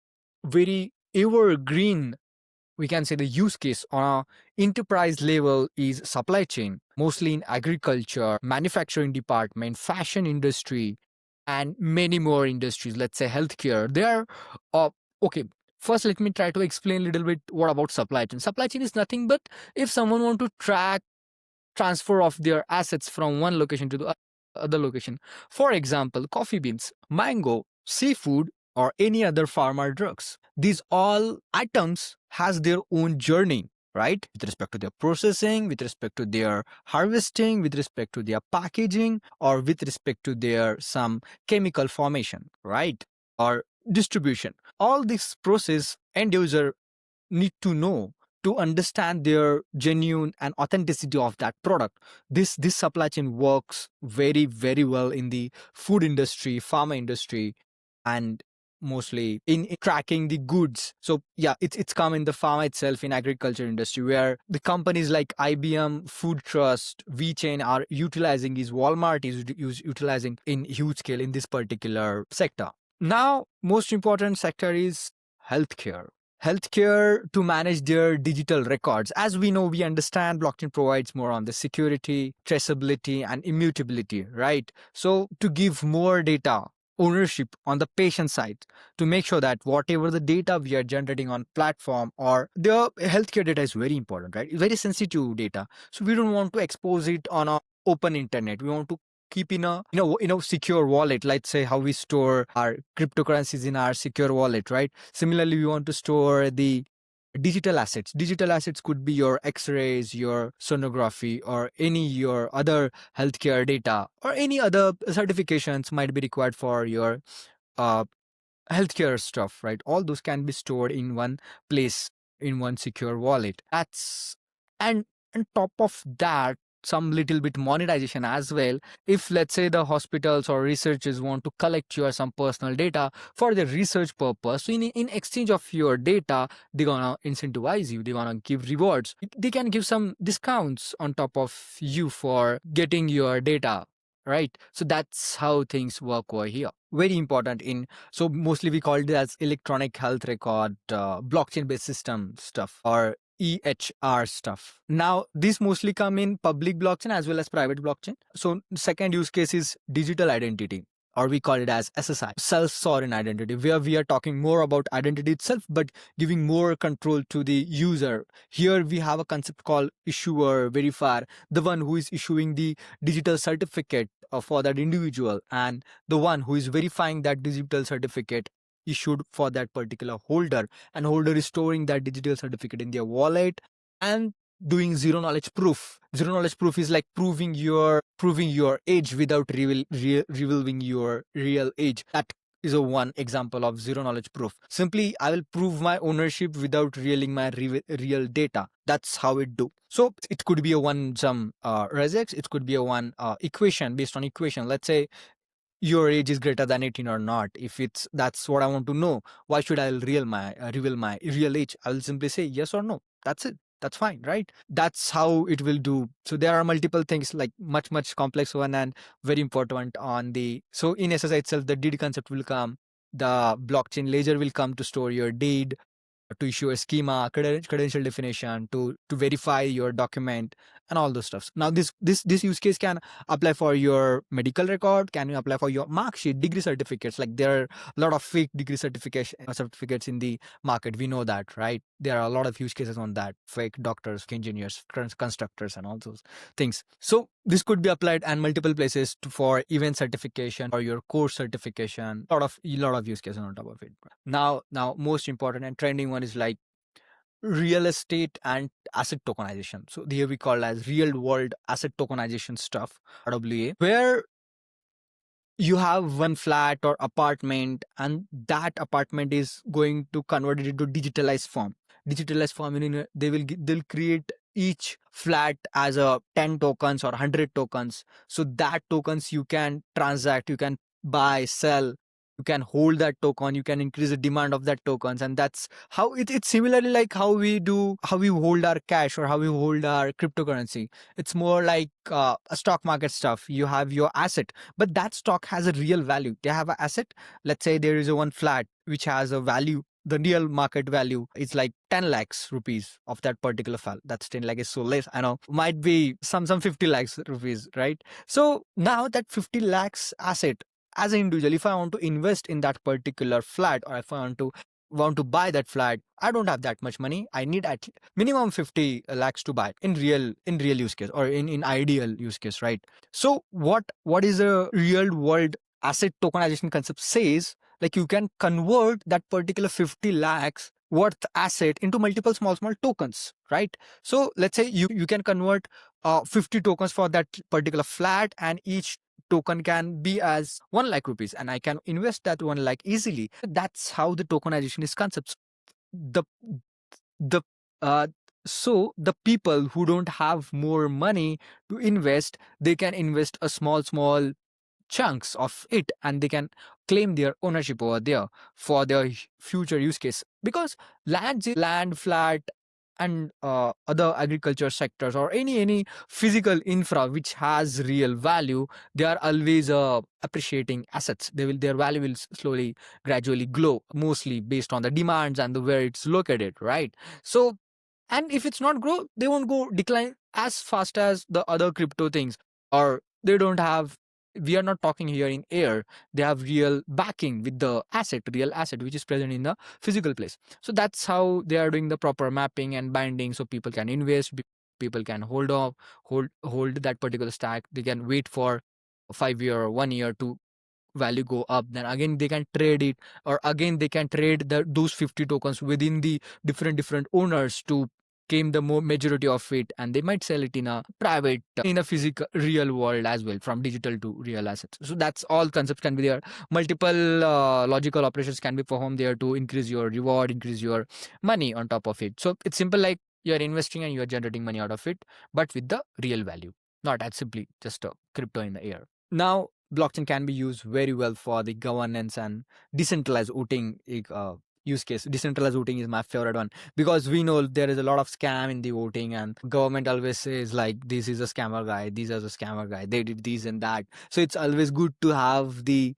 very evergreen, we can say, the use case on a enterprise level is supply chain, mostly in agriculture, manufacturing department, fashion industry, and many more industries. Let's say healthcare. There, okay. First, let me try to explain a little bit what about supply chain. Supply chain is nothing but if someone want to track transfer of their assets from one location to the other location. For example, coffee beans, mango, seafood, or any other farmer drugs. These all items has their own journey, right? With respect to their processing, with respect to their harvesting, with respect to their packaging, or with respect to their some chemical formation, right? Or distribution. All this process end user need to know to understand their genuine and authenticity of that product. This supply chain works very well in the food industry, pharma industry, and mostly in tracking the goods. So yeah, it's come in the pharma itself, in agriculture industry, where the companies like IBM, Food Trust, VChain are utilizing, is Walmart is utilizing in huge scale in this particular sector. Now most important sector is healthcare. Healthcare to manage their digital records. As we know, we understand blockchain provides more on the security, traceability, and immutability, right? So to give more data ownership on the patient side, to make sure that whatever the data we are generating on platform, or the healthcare data is very important, right? It's very sensitive data. So we don't want to expose it on a open internet. We want to keep in a secure wallet. Let's say how we store our cryptocurrencies in our secure wallet, right? Similarly, we want to store the digital assets. Digital assets could be your x-rays, your sonography, or any your other healthcare data, or any other certifications might be required for your uh, healthcare stuff, right? All those can be stored in one place, in one secure wallet. That's and on top of that, some little bit monetization as well. If let's say the hospitals or researchers want to collect your some personal data for the research purpose, so in exchange of your data, they're gonna incentivize you, they're gonna give rewards, they can give some discounts on top of you for getting your data, right? So that's how things work over here. Very important in, so mostly we call it as electronic health record, blockchain based system stuff, or EHR stuff. Now these mostly come in public blockchain as well as private blockchain. So second use case is digital identity, or we call it as SSI, self-sovereign identity, where we are talking more about identity itself, but giving more control to the user. Here we have a concept called issuer, verifier, the one who is issuing the digital certificate for that individual, and the one who is verifying that digital certificate issued for that particular holder, and holder is storing that digital certificate in their wallet and doing zero knowledge proof. Zero knowledge proof is like proving your age without revealing your real age. That is a one example of zero knowledge proof. Simply, I will prove my ownership without revealing my real data. That's how it do. So it could be a one some regex. It could be a one equation, based on equation. Let's say your age is greater than 18 or not. If it's that's what I want to know, why should I reveal my real age? I'll simply say yes or no. That's it. That's fine, right? That's how it will do. So there are multiple things, like much complex one, and very important on the, so in SSI itself, the deed concept will come, the blockchain ledger will come to store your deed, to issue a schema, credential definition, to verify your document, and all those stuff. Now, this use case can apply for your medical record, can apply for your mark sheet, degree certificates. Like there are a lot of fake degree certificates in the market. We know that, right? There are a lot of use cases on that: fake doctors, engineers, constructors, and all those things. So this could be applied and multiple places for event certification or your course certification. A lot of use cases on top of it. Now, most important and trending one is like real estate and asset tokenization. So here we call as real world asset tokenization stuff, RWA, where you have one flat or apartment, and that apartment is going to convert it into digitalized form, meaning they'll create each flat as a 10 tokens or 100 tokens. So that tokens you can transact, you can buy, sell, you can hold that token, you can increase the demand of that tokens. And that's how it's similarly like how we hold our cash or how we hold our cryptocurrency. It's more like a stock market stuff. You have your asset, but that stock has a real value. They have an asset. Let's say there is a one flat which has a value. The real market value is like 10 lakhs rupees of that particular file. That's 10 lakh is so less. I know might be some 50 lakhs rupees, right? So now that 50 lakhs asset, as an individual, if I want to invest in that particular flat, or if I want to buy that flat, I don't have that much money. I need at minimum 50 lakhs to buy in real use case, or in ideal use case, right? So what is a real world asset tokenization concept says, like you can convert that particular 50 lakhs worth asset into multiple small tokens, right? So let's say you can convert 50 tokens for that particular flat, and each token can be as 1 lakh rupees, and I can invest that 1 lakh easily. That's how the tokenization is concept. The the uh, so the people who don't have more money to invest, they can invest a small chunks of it, and they can claim their ownership over there for their future use case. Because land, flat, and other agriculture sectors, or any physical infra which has real value, they are always appreciating assets. Their value will slowly gradually grow, mostly based on the demands and the where it's located, right? So, and if it's not grow, they won't go decline as fast as the other crypto things. Or they don't have, we are not talking here in air, they have real backing with the real asset which is present in the physical place. So that's how they are doing the proper mapping and binding, so people can invest, people can hold that particular stack. They can wait for 5 year or 1 year to value go up, then again they can trade it, or again they can trade those 50 tokens within the different owners to claim the majority of it, and they might sell it in a private, in a physical real world as well, from digital to real assets. So that's all concepts can be there. Multiple logical operations can be performed there to increase your reward, increase your money on top of it. So it's simple, like you're investing and you're generating money out of it, but with the real value, not as simply just a crypto in the air. Now, blockchain can be used very well for the governance and decentralized voting use case. Decentralized voting is my favorite one, because we know there is a lot of scam in the voting, and government always says like, this is a scammer guy, these are a scammer guy, they did this and that. So it's always good to have the,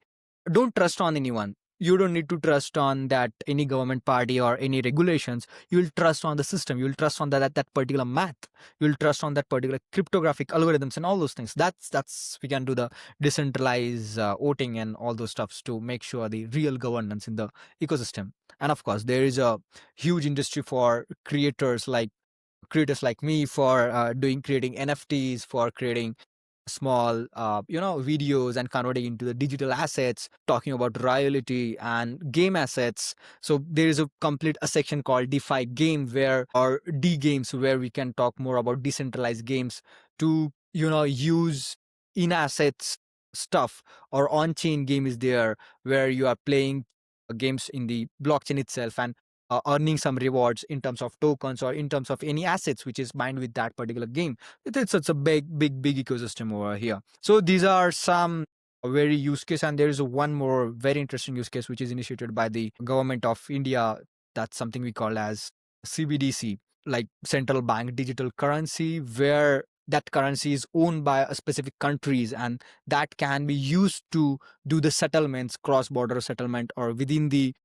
don't trust on anyone. You don't need to trust on that any government party or any regulations. You will trust on the system. You will trust on that particular math. You will trust on that particular cryptographic algorithms and all those things. That's we can do the decentralized voting and all those stuffs to make sure the real governance in the ecosystem. And of course, there is a huge industry for creators like me for creating NFTs, for creating small videos and converting into the digital assets, talking about royalty and game assets. So there is a section called DeFi game, where, or D games, where we can talk more about decentralized games to use in assets stuff. Or on chain game is there, where you are playing games in the blockchain itself, and earning some rewards in terms of tokens or in terms of any assets which is mined with that particular game. It's a big ecosystem over here. So these are some very use case, and there is one more very interesting use case which is initiated by the government of India. That's something we call as CBDC, like central bank digital currency, where that currency is owned by a specific countries, and that can be used to do the settlements, cross border settlement, or within the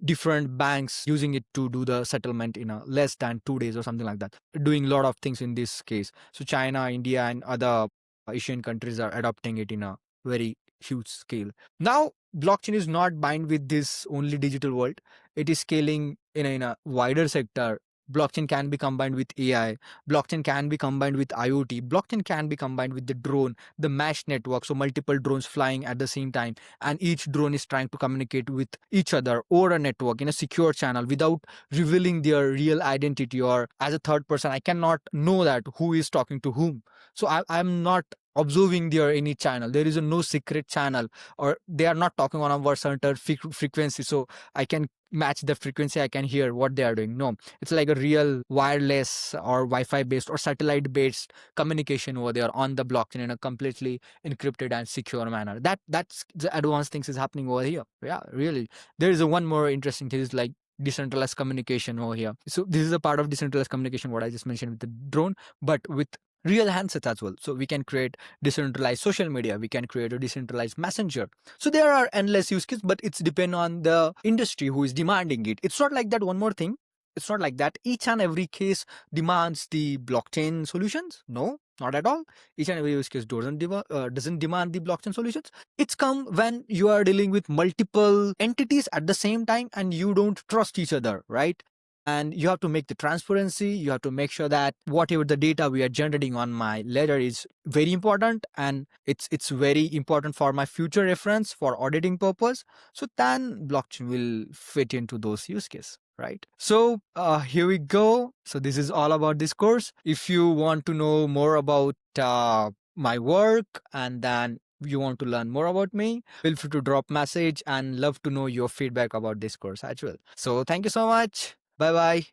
different banks using it to do the settlement in a less than 2 days or something like that, doing a lot of things in this case. So China, India, and other Asian countries are adopting it in a very huge scale. Now, blockchain is not bind with this only digital world. It is scaling in a wider sector. Blockchain can be combined with AI. Blockchain can be combined with IoT. Blockchain can be combined with the drone, the mesh network. So multiple drones flying at the same time, and each drone is trying to communicate with each other over a network in a secure channel without revealing their real identity. Or as a third person, I cannot know that who is talking to whom. So I'm not observing their any channel. There is no secret channel, or they are not talking on a certain frequency. So I can match the frequency, I can hear what they are doing. No, it's like a real wireless or Wi-Fi based or satellite based communication over there on the blockchain in a completely encrypted and secure manner. That's the advanced things is happening over here. Yeah, really. There is a one more interesting thing is like decentralized communication over here. So this is a part of decentralized communication, what I just mentioned with the drone, but with real handsets as well. So we can create decentralized social media, we can create a decentralized messenger. So there are endless use cases, but it's depend on the industry who is demanding it. It's not like that. One more thing, it's not like that each and every case demands the blockchain solutions. No, not at all. Each and every use case doesn't demand the blockchain solutions. It's come when you are dealing with multiple entities at the same time and you don't trust each other, right? And you have to make the transparency, you have to make sure that whatever the data we are generating on my ledger is very important, and it's very important for my future reference for auditing purpose. So then blockchain will fit into those use cases, right? So here we go. So this is all about this course. If you want to know more about my work, and then you want to learn more about me, feel free to drop message, and love to know your feedback about this course as well. So thank you so much. Bye bye.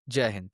Jai Hind.